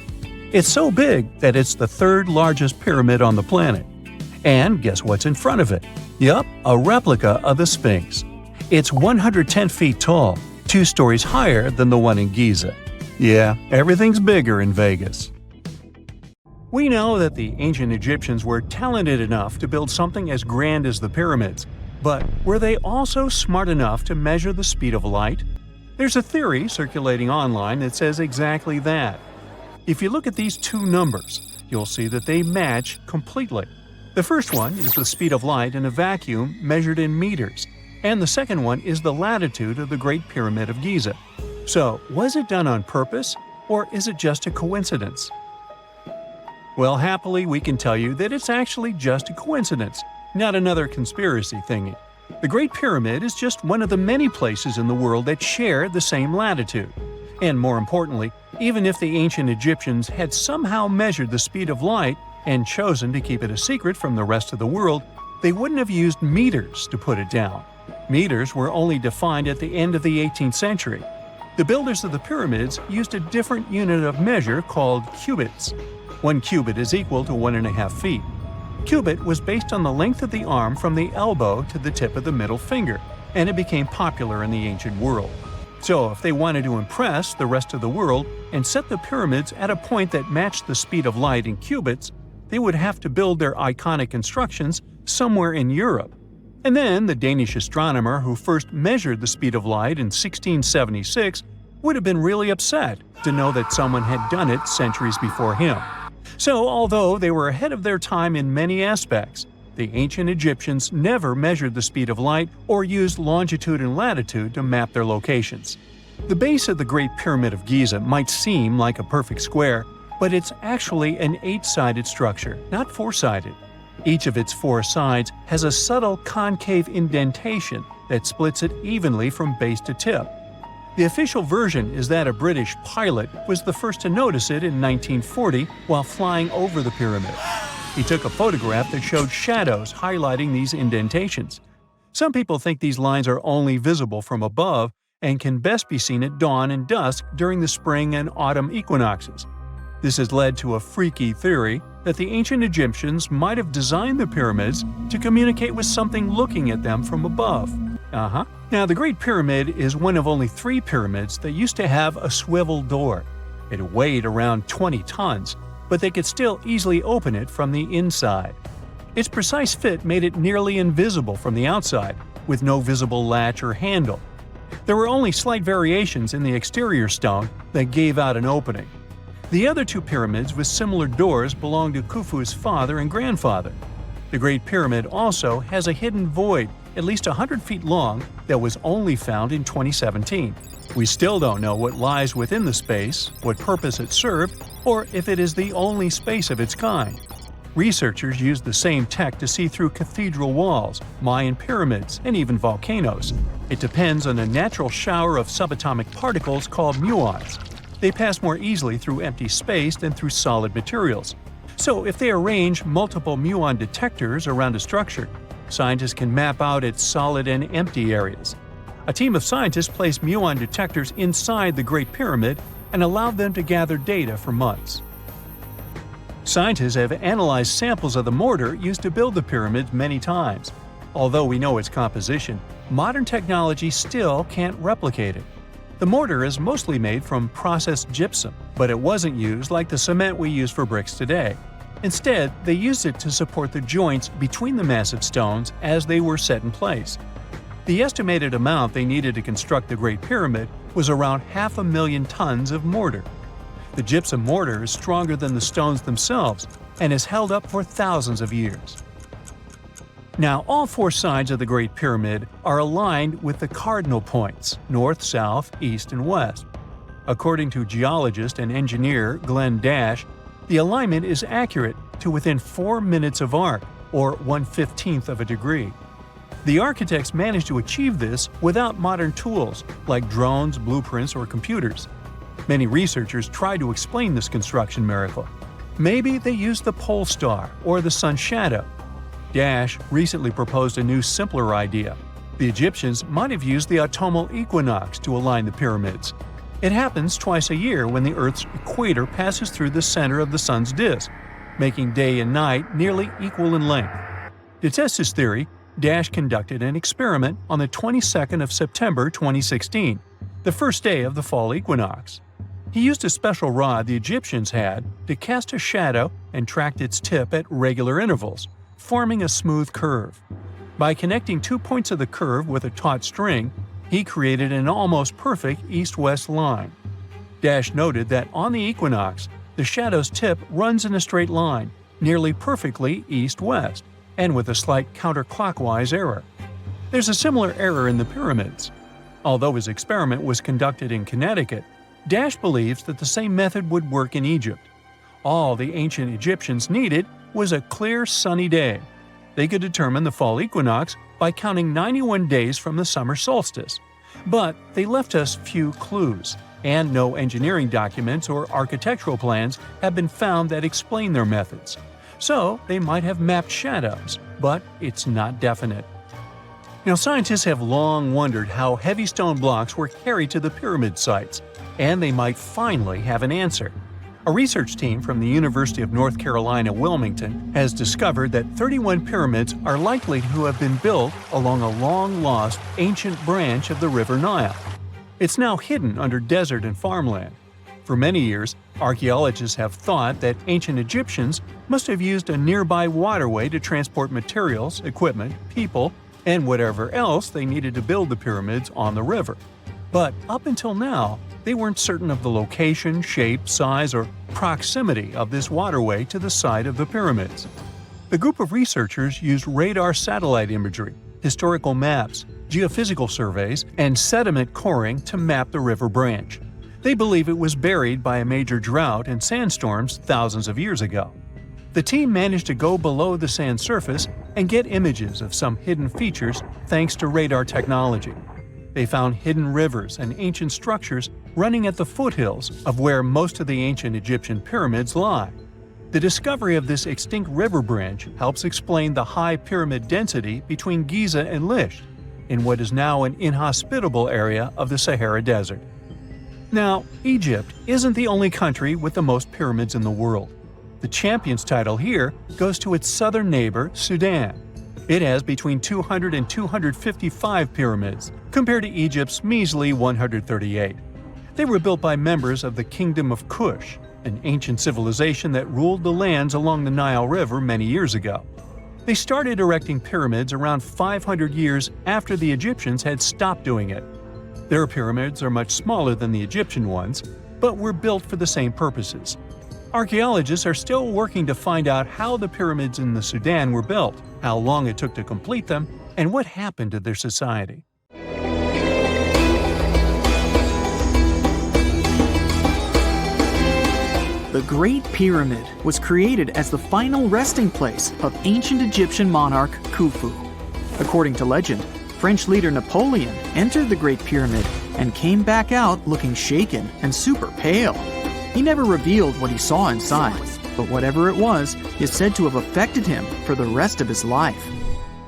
It's so big that it's the third largest pyramid on the planet. And guess what's in front of it? Yup, a replica of the Sphinx. It's 110 feet tall, 2 stories higher than the one in Giza. Yeah, everything's bigger in Vegas. We know that the ancient Egyptians were talented enough to build something as grand as the pyramids, but were they also smart enough to measure the speed of light? There's a theory circulating online that says exactly that. If you look at these two numbers, you'll see that they match completely. The first one is the speed of light in a vacuum measured in meters, and the second one is the latitude of the Great Pyramid of Giza. So, was it done on purpose, or is it just a coincidence? Well, happily, we can tell you that it's actually just a coincidence, not another conspiracy thingy. The Great Pyramid is just one of the many places in the world that share the same latitude. And more importantly, even if the ancient Egyptians had somehow measured the speed of light and chosen to keep it a secret from the rest of the world, they wouldn't have used meters to put it down. Meters were only defined at the end of the 18th century. The builders of the pyramids used a different unit of measure called cubits. 1 cubit is equal to 1.5 feet. Cubit was based on the length of the arm from the elbow to the tip of the middle finger, and it became popular in the ancient world. So if they wanted to impress the rest of the world and set the pyramids at a point that matched the speed of light in cubits, they would have to build their iconic constructions somewhere in Europe. And then the Danish astronomer who first measured the speed of light in 1676 would have been really upset to know that someone had done it centuries before him. So although they were ahead of their time in many aspects, the ancient Egyptians never measured the speed of light or used longitude and latitude to map their locations. The base of the Great Pyramid of Giza might seem like a perfect square, but it's actually an 8-sided structure, not 4-sided. Each of its 4 sides has a subtle concave indentation that splits it evenly from base to tip. The official version is that a British pilot was the first to notice it in 1940 while flying over the pyramid. He took a photograph that showed shadows highlighting these indentations. Some people think these lines are only visible from above and can best be seen at dawn and dusk during the spring and autumn equinoxes. This has led to a freaky theory that the ancient Egyptians might have designed the pyramids to communicate with something looking at them from above. Now, the Great Pyramid is one of only 3 pyramids that used to have a swivel door. It weighed around 20 tons, but they could still easily open it from the inside. Its precise fit made it nearly invisible from the outside, with no visible latch or handle. There were only slight variations in the exterior stone that gave out an opening. The other two pyramids with similar doors belonged to Khufu's father and grandfather. The Great Pyramid also has a hidden void at least 100 feet long that was only found in 2017. We still don't know what lies within the space, what purpose it served, or if it is the only space of its kind. Researchers used the same tech to see through cathedral walls, Mayan pyramids, and even volcanoes. It depends on a natural shower of subatomic particles called muons. They pass more easily through empty space than through solid materials. So if they arrange multiple muon detectors around a structure, scientists can map out its solid and empty areas. A team of scientists placed muon detectors inside the Great Pyramid and allowed them to gather data for months. Scientists have analyzed samples of the mortar used to build the pyramids many times. Although we know its composition, modern technology still can't replicate it. The mortar is mostly made from processed gypsum, but it wasn't used like the cement we use for bricks today. Instead, they used it to support the joints between the massive stones as they were set in place. The estimated amount they needed to construct the Great Pyramid was around 500,000 tons of mortar. The gypsum mortar is stronger than the stones themselves and has held up for thousands of years. Now, all four sides of the Great Pyramid are aligned with the cardinal points – north, south, east, and west. According to geologist and engineer Glenn Dash, the alignment is accurate to within 4 minutes of arc, or 1/15th of a degree. The architects managed to achieve this without modern tools like drones, blueprints, or computers. Many researchers try to explain this construction miracle. Maybe they used the pole star or the sun's shadow. Dash recently proposed a new, simpler idea. The Egyptians might have used the autumnal equinox to align the pyramids. It happens twice a year when the Earth's equator passes through the center of the sun's disk, making day and night nearly equal in length. To test his theory, Dash conducted an experiment on the 22nd of September 2016, the first day of the fall equinox. He used a special rod the Egyptians had to cast a shadow and tracked its tip at regular intervals, forming a smooth curve. By connecting 2 points of the curve with a taut string, he created an almost perfect east-west line. Dash noted that on the equinox, the shadow's tip runs in a straight line, nearly perfectly east-west, and with a slight counterclockwise error. There's a similar error in the pyramids. Although his experiment was conducted in Connecticut, Dash believes that the same method would work in Egypt. All the ancient Egyptians needed was a clear, sunny day. They could determine the fall equinox by counting 91 days from the summer solstice. But they left us few clues, and no engineering documents or architectural plans have been found that explain their methods. So they might have mapped shadows, but it's not definite. Now, scientists have long wondered how heavy stone blocks were carried to the pyramid sites, and they might finally have an answer. A research team from the University of North Carolina, Wilmington, has discovered that 31 pyramids are likely to have been built along a long-lost ancient branch of the River Nile. It's now hidden under desert and farmland. For many years, archaeologists have thought that ancient Egyptians must have used a nearby waterway to transport materials, equipment, people, and whatever else they needed to build the pyramids on the river. But up until now, they weren't certain of the location, shape, size, or proximity of this waterway to the site of the pyramids. The group of researchers used radar satellite imagery, historical maps, geophysical surveys, and sediment coring to map the river branch. They believe it was buried by a major drought and sandstorms thousands of years ago. The team managed to go below the sand surface and get images of some hidden features thanks to radar technology. They found hidden rivers and ancient structures running at the foothills of where most of the ancient Egyptian pyramids lie. The discovery of this extinct river branch helps explain the high pyramid density between Giza and Lisht, in what is now an inhospitable area of the Sahara Desert. Now, Egypt isn't the only country with the most pyramids in the world. The champion's title here goes to its southern neighbor, Sudan. It has between 200 and 255 pyramids, compared to Egypt's measly 138. They were built by members of the Kingdom of Kush, an ancient civilization that ruled the lands along the Nile River many years ago. They started erecting pyramids around 500 years after the Egyptians had stopped doing it. Their pyramids are much smaller than the Egyptian ones, but were built for the same purposes. Archaeologists are still working to find out how the pyramids in the Sudan were built, how long it took to complete them, and what happened to their society. The Great Pyramid was created as the final resting place of ancient Egyptian monarch Khufu. According to legend, French leader Napoleon entered the Great Pyramid and came back out looking shaken and super pale. He never revealed what he saw inside, but whatever it was is said to have affected him for the rest of his life.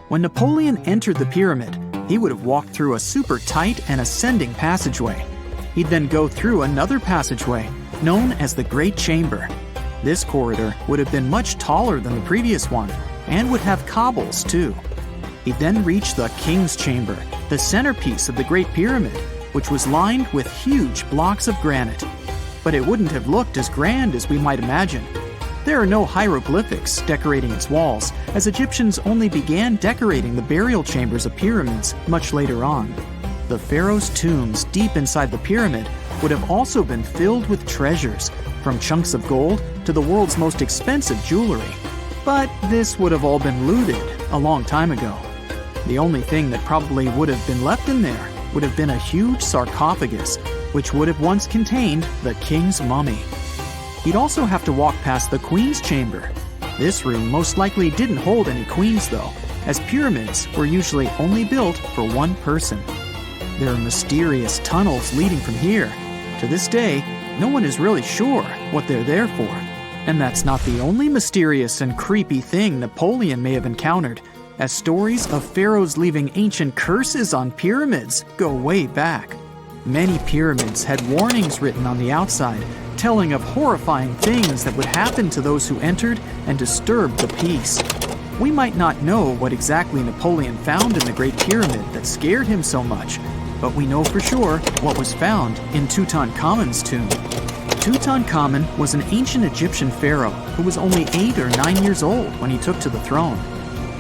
When Napoleon entered the pyramid, he would have walked through a super tight and ascending passageway. He'd then go through another passageway, known as the Great Chamber. This corridor would have been much taller than the previous one, and would have cobbles too. He'd then reach the King's Chamber, the centerpiece of the Great Pyramid, which was lined with huge blocks of granite. But it wouldn't have looked as grand as we might imagine. There are no hieroglyphics decorating its walls, as Egyptians only began decorating the burial chambers of pyramids much later on. The pharaoh's tombs deep inside the pyramid would have also been filled with treasures, from chunks of gold to the world's most expensive jewelry. But this would have all been looted a long time ago. The only thing that probably would have been left in there would have been a huge sarcophagus, which would have once contained the king's mummy. He'd also have to walk past the queen's chamber. This room most likely didn't hold any queens though, as pyramids were usually only built for one person. There are mysterious tunnels leading from here. To this day, no one is really sure what they're there for. And that's not the only mysterious and creepy thing Napoleon may have encountered, as stories of pharaohs leaving ancient curses on pyramids go way back. Many pyramids had warnings written on the outside, telling of horrifying things that would happen to those who entered and disturbed the peace. We might not know what exactly Napoleon found in the Great Pyramid that scared him so much, but we know for sure what was found in Tutankhamun's tomb. Tutankhamun was an ancient Egyptian pharaoh who was only 8 or 9 years old when he took to the throne.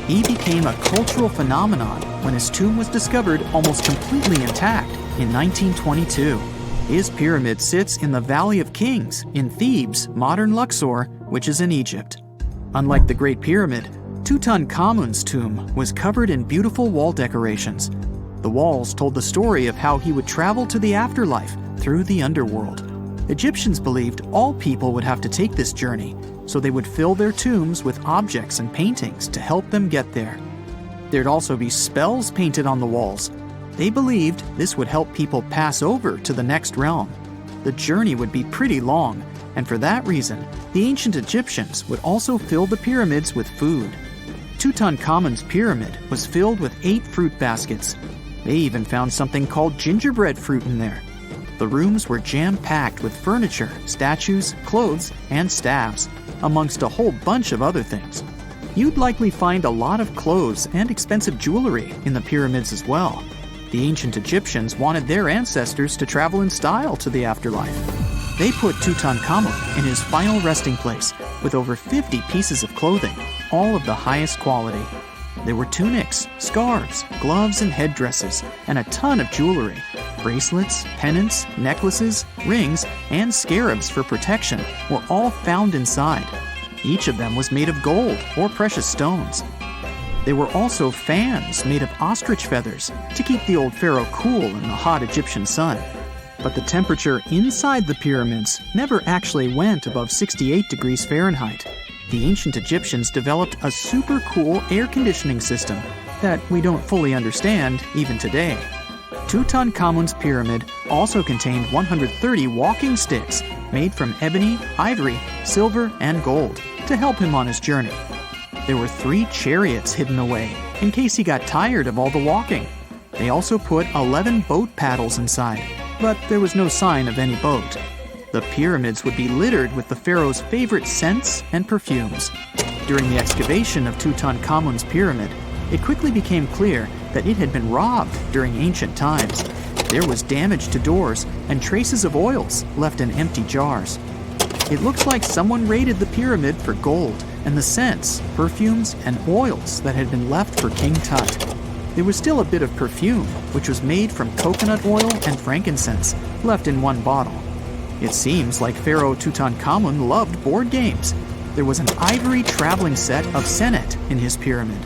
He became a cultural phenomenon when his tomb was discovered almost completely intact in 1922. His pyramid sits in the Valley of Kings in Thebes, modern Luxor, which is in Egypt. Unlike the Great Pyramid, Tutankhamun's tomb was covered in beautiful wall decorations. The walls told the story of how he would travel to the afterlife through the underworld. Egyptians believed all people would have to take this journey, so they would fill their tombs with objects and paintings to help them get there. There'd also be spells painted on the walls. They believed this would help people pass over to the next realm. The journey would be pretty long, and for that reason, the ancient Egyptians would also fill the pyramids with food. Tutankhamun's pyramid was filled with 8 fruit baskets. They even found something called gingerbread fruit in there. The rooms were jam-packed with furniture, statues, clothes, and staffs, amongst a whole bunch of other things. You'd likely find a lot of clothes and expensive jewelry in the pyramids as well. The ancient Egyptians wanted their ancestors to travel in style to the afterlife. They put Tutankhamun in his final resting place with over 50 pieces of clothing, all of the highest quality. There were tunics, scarves, gloves, and headdresses, and a ton of jewelry. Bracelets, pendants, necklaces, rings, and scarabs for protection were all found inside. Each of them was made of gold or precious stones. There were also fans made of ostrich feathers to keep the old pharaoh cool in the hot Egyptian sun. But the temperature inside the pyramids never actually went above 68 degrees Fahrenheit. The ancient Egyptians developed a super cool air conditioning system that we don't fully understand even today. Tutankhamun's pyramid also contained 130 walking sticks made from ebony, ivory, silver, and gold to help him on his journey. There were 3 chariots hidden away in case he got tired of all the walking. They also put 11 boat paddles inside, but there was no sign of any boat. The pyramids would be littered with the pharaoh's favorite scents and perfumes. During the excavation of Tutankhamun's pyramid, it quickly became clear that it had been robbed during ancient times. There was damage to doors and traces of oils left in empty jars. It looks like someone raided the pyramid for gold and the scents, perfumes, and oils that had been left for King Tut. There was still a bit of perfume, which was made from coconut oil and frankincense, left in one bottle. It seems like Pharaoh Tutankhamun loved board games. There was an ivory traveling set of Senet in his pyramid.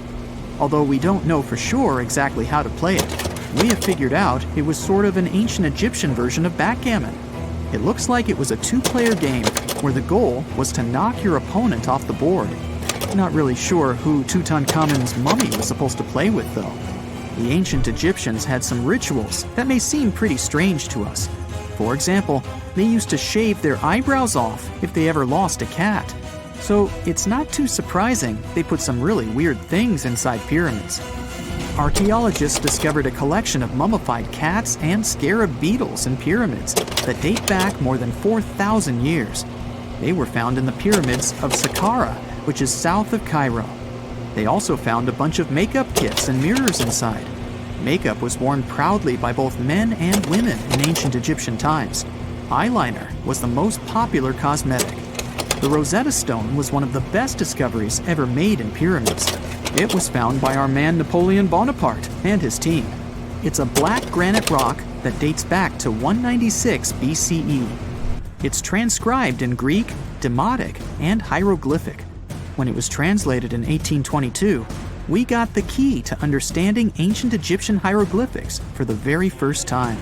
Although we don't know for sure exactly how to play it, we have figured out it was sort of an ancient Egyptian version of backgammon. It looks like it was a two-player game where the goal was to knock your opponent off the board. Not really sure who Tutankhamun's mummy was supposed to play with, though. The ancient Egyptians had some rituals that may seem pretty strange to us. For example, they used to shave their eyebrows off if they ever lost a cat. So it's not too surprising they put some really weird things inside pyramids. Archaeologists discovered a collection of mummified cats and scarab beetles in pyramids that date back more than 4,000 years. They were found in the pyramids of Saqqara, which is south of Cairo. They also found a bunch of makeup kits and mirrors inside. Makeup was worn proudly by both men and women in ancient Egyptian times. Eyeliner was the most popular cosmetic. The Rosetta Stone was one of the best discoveries ever made in pyramids. It was found by our man Napoleon Bonaparte and his team. It's a black granite rock that dates back to 196 BCE. It's transcribed in Greek, Demotic, and hieroglyphic. When it was translated in 1822, we got the key to understanding ancient Egyptian hieroglyphics for the very first time.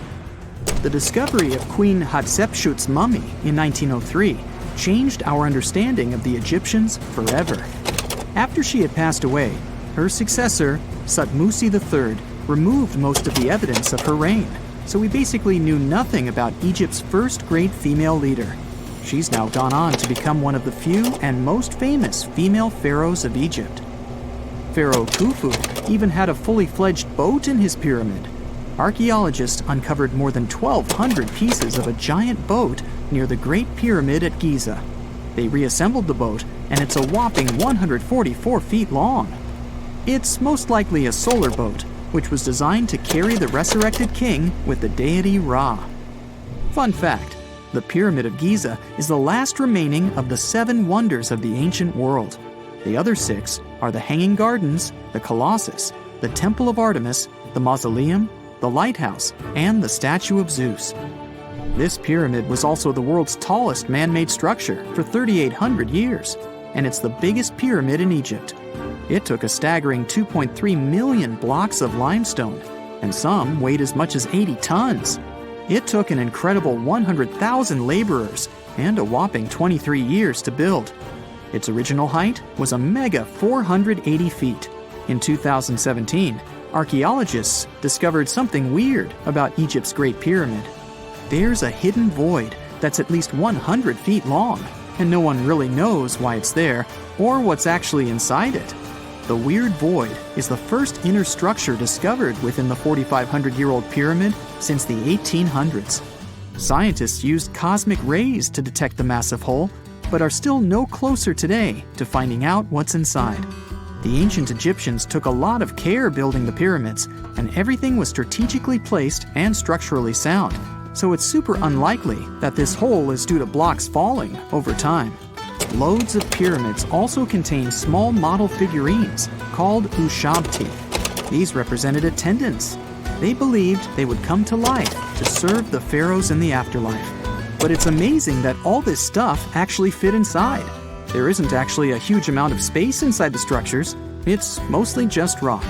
The discovery of Queen Hatshepsut's mummy in 1903 changed our understanding of the Egyptians forever. After she had passed away, her successor, Thutmose III, removed most of the evidence of her reign, so we basically knew nothing about Egypt's first great female leader. She's now gone on to become one of the few and most famous female pharaohs of Egypt. Pharaoh Khufu even had a fully fledged boat in his pyramid. Archaeologists uncovered more than 1,200 pieces of a giant boat near the Great Pyramid at Giza. They reassembled the boat, and it's a whopping 144 feet long. It's most likely a solar boat, which was designed to carry the resurrected king with the deity Ra. Fun fact, the Pyramid of Giza is the last remaining of the 7 wonders of the ancient world. The other 6 are the Hanging Gardens, the Colossus, the Temple of Artemis, the Mausoleum, the Lighthouse, and the Statue of Zeus. This pyramid was also the world's tallest man-made structure for 3,800 years, and it's the biggest pyramid in Egypt. It took a staggering 2.3 million blocks of limestone, and some weighed as much as 80 tons. It took an incredible 100,000 laborers and a whopping 23 years to build. Its original height was a mega 480 feet. In 2017, archaeologists discovered something weird about Egypt's Great Pyramid. There's a hidden void that's at least 100 feet long, and no one really knows why it's there or what's actually inside it. The weird void is the first inner structure discovered within the 4,500-year-old pyramid since the 1800s. Scientists used cosmic rays to detect the massive hole, but are still no closer today to finding out what's inside. The ancient Egyptians took a lot of care building the pyramids, and everything was strategically placed and structurally sound, so it's super unlikely that this hole is due to blocks falling over time. Loads of pyramids also contain small model figurines called ushabti. These represented attendants. They believed they would come to life to serve the pharaohs in the afterlife. But it's amazing that all this stuff actually fit inside. There isn't actually a huge amount of space inside the structures. It's mostly just rock.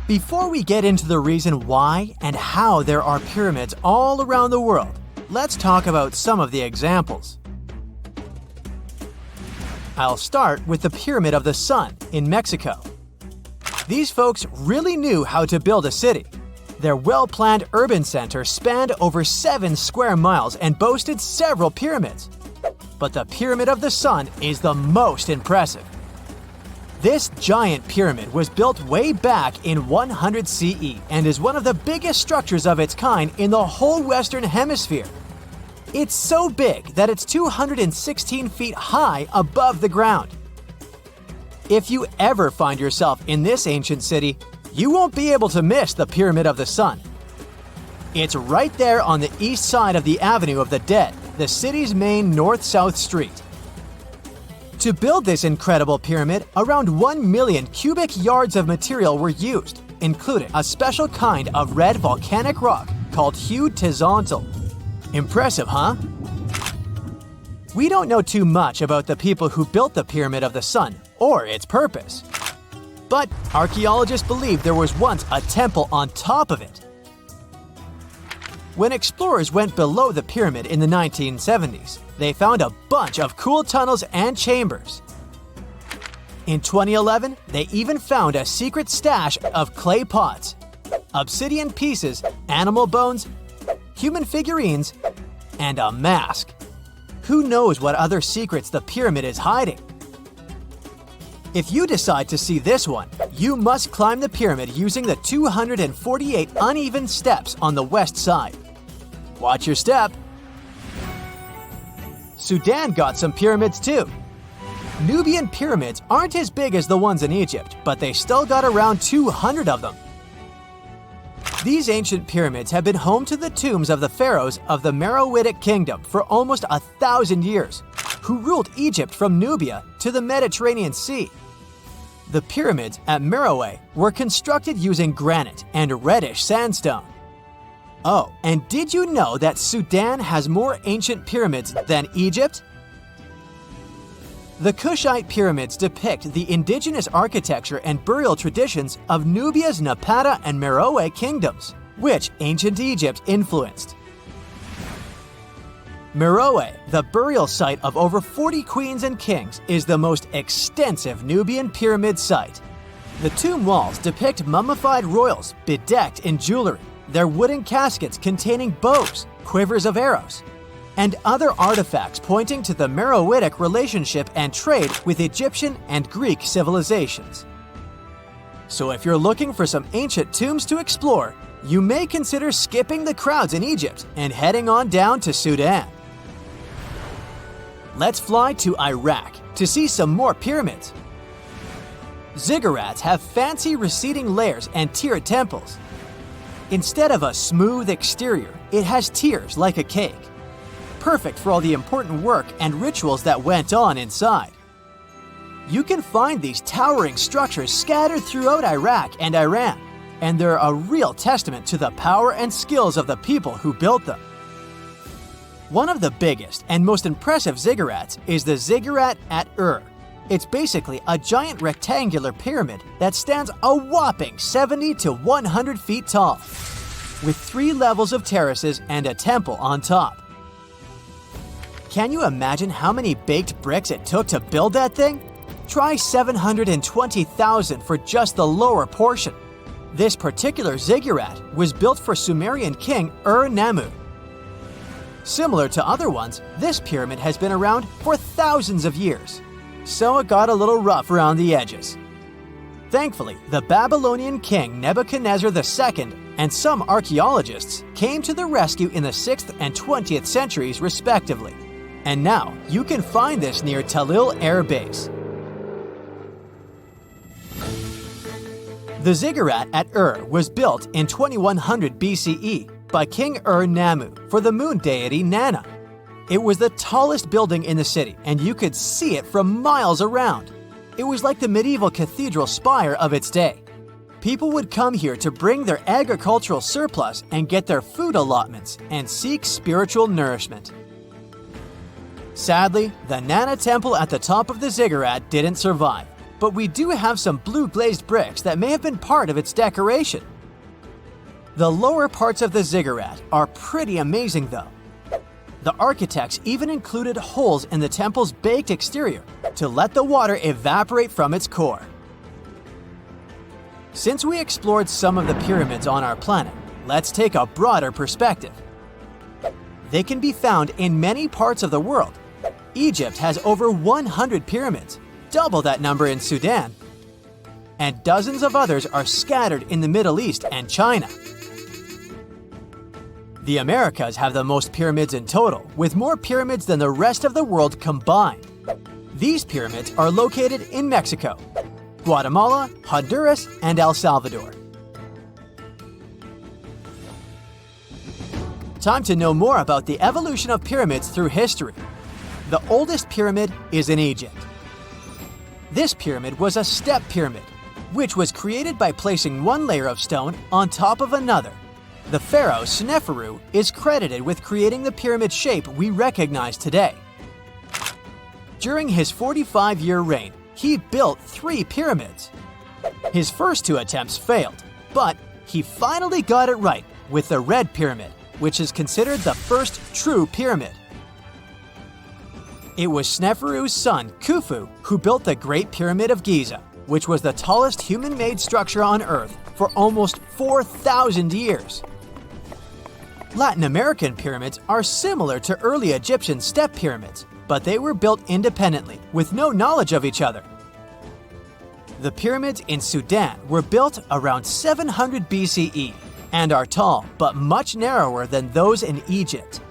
Before we get into the reason why and how there are pyramids all around the world, let's talk about some of the examples. I'll start with the Pyramid of the Sun in Mexico. These folks really knew how to build a city. Their well-planned urban center spanned over 7 square miles and boasted several pyramids. But the Pyramid of the Sun is the most impressive. This giant pyramid was built way back in 100 CE and is one of the biggest structures of its kind in the whole Western Hemisphere. It's so big that it's 216 feet high above the ground. If you ever find yourself in this ancient city, you won't be able to miss the Pyramid of the Sun. It's right there on the east side of the Avenue of the Dead, the city's main north-south street. To build this incredible pyramid, around 1 million cubic yards of material were used, including a special kind of red volcanic rock called hued tizontal. Impressive, huh? We don't know too much about the people who built the Pyramid of the Sun or its purpose. But archaeologists believe there was once a temple on top of it. When explorers went below the pyramid in the 1970s, they found a bunch of cool tunnels and chambers. In 2011, they even found a secret stash of clay pots, obsidian pieces, animal bones, human figurines, and a mask. Who knows what other secrets the pyramid is hiding? If you decide to see this one, you must climb the pyramid using the 248 uneven steps on the west side. Watch your step. Sudan got some pyramids too. Nubian pyramids aren't as big as the ones in Egypt, but they still got around 200 of them. These ancient pyramids have been home to the tombs of the pharaohs of the Meroitic kingdom for almost 1,000 years, who ruled Egypt from Nubia to the Mediterranean Sea. The pyramids at Meroe were constructed using granite and reddish sandstone. Oh, and did you know that Sudan has more ancient pyramids than Egypt? The Kushite pyramids depict the indigenous architecture and burial traditions of Nubia's Napata and Meroe kingdoms, which ancient Egypt influenced. Meroe, the burial site of over 40 queens and kings, is the most extensive Nubian pyramid site. The tomb walls depict mummified royals bedecked in jewelry, their wooden caskets containing bows, quivers of arrows, and other artifacts pointing to the Meroitic relationship and trade with Egyptian and Greek civilizations. So if you're looking for some ancient tombs to explore, you may consider skipping the crowds in Egypt and heading on down to Sudan. Let's fly to Iraq to see some more pyramids. Ziggurats have fancy receding layers and tiered temples. Instead of a smooth exterior, it has tiers like a cake. Perfect for all the important work and rituals that went on inside. You can find these towering structures scattered throughout Iraq and Iran, and they're a real testament to the power and skills of the people who built them. One of the biggest and most impressive ziggurats is the ziggurat at Ur. It's basically a giant rectangular pyramid that stands a whopping 70 to 100 feet tall, with 3 levels of terraces and a temple on top. Can you imagine how many baked bricks it took to build that thing? Try 720,000 for just the lower portion. This particular ziggurat was built for Sumerian king Ur-Nammu. Similar to other ones, this pyramid has been around for thousands of years, so it got a little rough around the edges. Thankfully, the Babylonian king Nebuchadnezzar II and some archaeologists came to the rescue in the 6th and 20th centuries respectively, and now you can find this near Talil Air Base. The ziggurat at Ur was built in 2100 BCE by King Ur-Nammu for the moon deity Nana. It was the tallest building in the city, and you could see it from miles around. It was like the medieval cathedral spire of its day. People would come here to bring their agricultural surplus and get their food allotments and seek spiritual nourishment. Sadly, the Nana temple at the top of the ziggurat didn't survive, but we do have some blue glazed bricks that may have been part of its decoration. The lower parts of the ziggurat are pretty amazing though. The architects even included holes in the temple's baked exterior to let the water evaporate from its core. Since we explored some of the pyramids on our planet, let's take a broader perspective. They can be found in many parts of the world. Egypt has over 100 pyramids, double that number in Sudan, and dozens of others are scattered in the Middle East and China. The Americas have the most pyramids in total, with more pyramids than the rest of the world combined. These pyramids are located in Mexico, Guatemala, Honduras, and El Salvador. Time to know more about the evolution of pyramids through history. The oldest pyramid is in Egypt. This pyramid was a step pyramid, which was created by placing one layer of stone on top of another. The pharaoh Sneferu is credited with creating the pyramid shape we recognize today. During his 45-year reign, he built 3 pyramids. His first 2 attempts failed, but he finally got it right with the Red Pyramid, which is considered the first true pyramid. It was Sneferu's son, Khufu, who built the Great Pyramid of Giza, which was the tallest human-made structure on Earth for almost 4,000 years. Latin American pyramids are similar to early Egyptian step pyramids, but they were built independently with no knowledge of each other. The pyramids in Sudan were built around 700 BCE and are tall but much narrower than those in Egypt.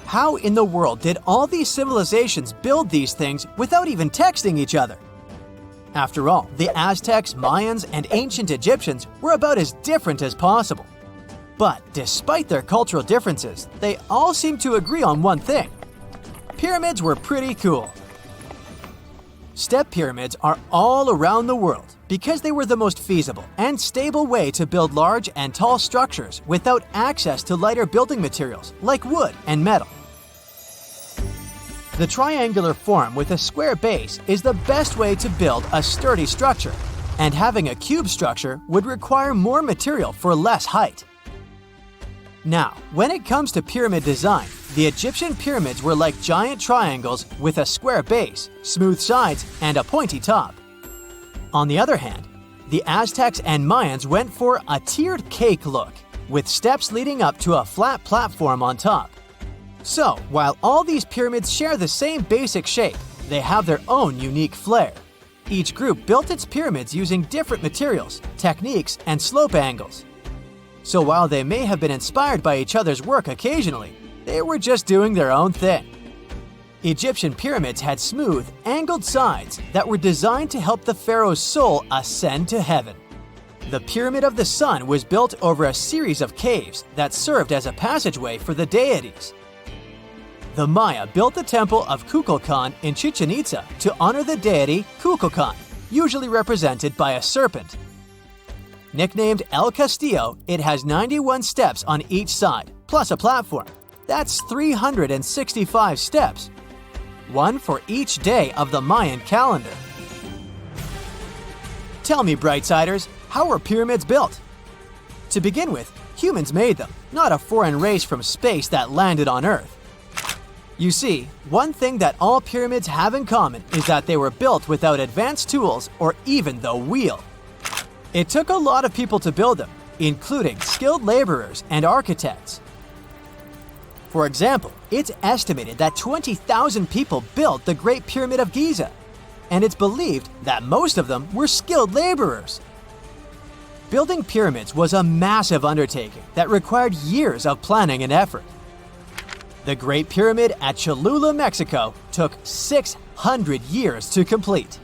How in the world did all these civilizations build these things without even texting each other? After all, the Aztecs, Mayans, and ancient Egyptians were about as different as possible. But despite their cultural differences, they all seem to agree on one thing. Pyramids were pretty cool. Step pyramids are all around the world because they were the most feasible and stable way to build large and tall structures without access to lighter building materials like wood and metal. The triangular form with a square base is the best way to build a sturdy structure, and having a cube structure would require more material for less height. Now, when it comes to pyramid design, the Egyptian pyramids were like giant triangles with a square base, smooth sides, and a pointy top. On the other hand, the Aztecs and Mayans went for a tiered cake look, with steps leading up to a flat platform on top. So, while all these pyramids share the same basic shape, they have their own unique flair. Each group built its pyramids using different materials, techniques, and slope angles. So while they may have been inspired by each other's work occasionally, they were just doing their own thing. Egyptian pyramids had smooth, angled sides that were designed to help the pharaoh's soul ascend to heaven. The Pyramid of the Sun was built over a series of caves that served as a passageway for the deities. The Maya built the temple of Kukulkan in Chichen Itza to honor the deity Kukulkan, usually represented by a serpent. Nicknamed El Castillo, it has 91 steps on each side, plus a platform. That's 365 steps, one for each day of the Mayan calendar. Tell me, Brightsiders, how were pyramids built? To begin with, humans made them, not a foreign race from space that landed on Earth. You see, one thing that all pyramids have in common is that they were built without advanced tools or even the wheel. It took a lot of people to build them, including skilled laborers and architects. For example, it's estimated that 20,000 people built the Great Pyramid of Giza, and it's believed that most of them were skilled laborers. Building pyramids was a massive undertaking that required years of planning and effort. The Great Pyramid at Cholula, Mexico, took 600 years to complete.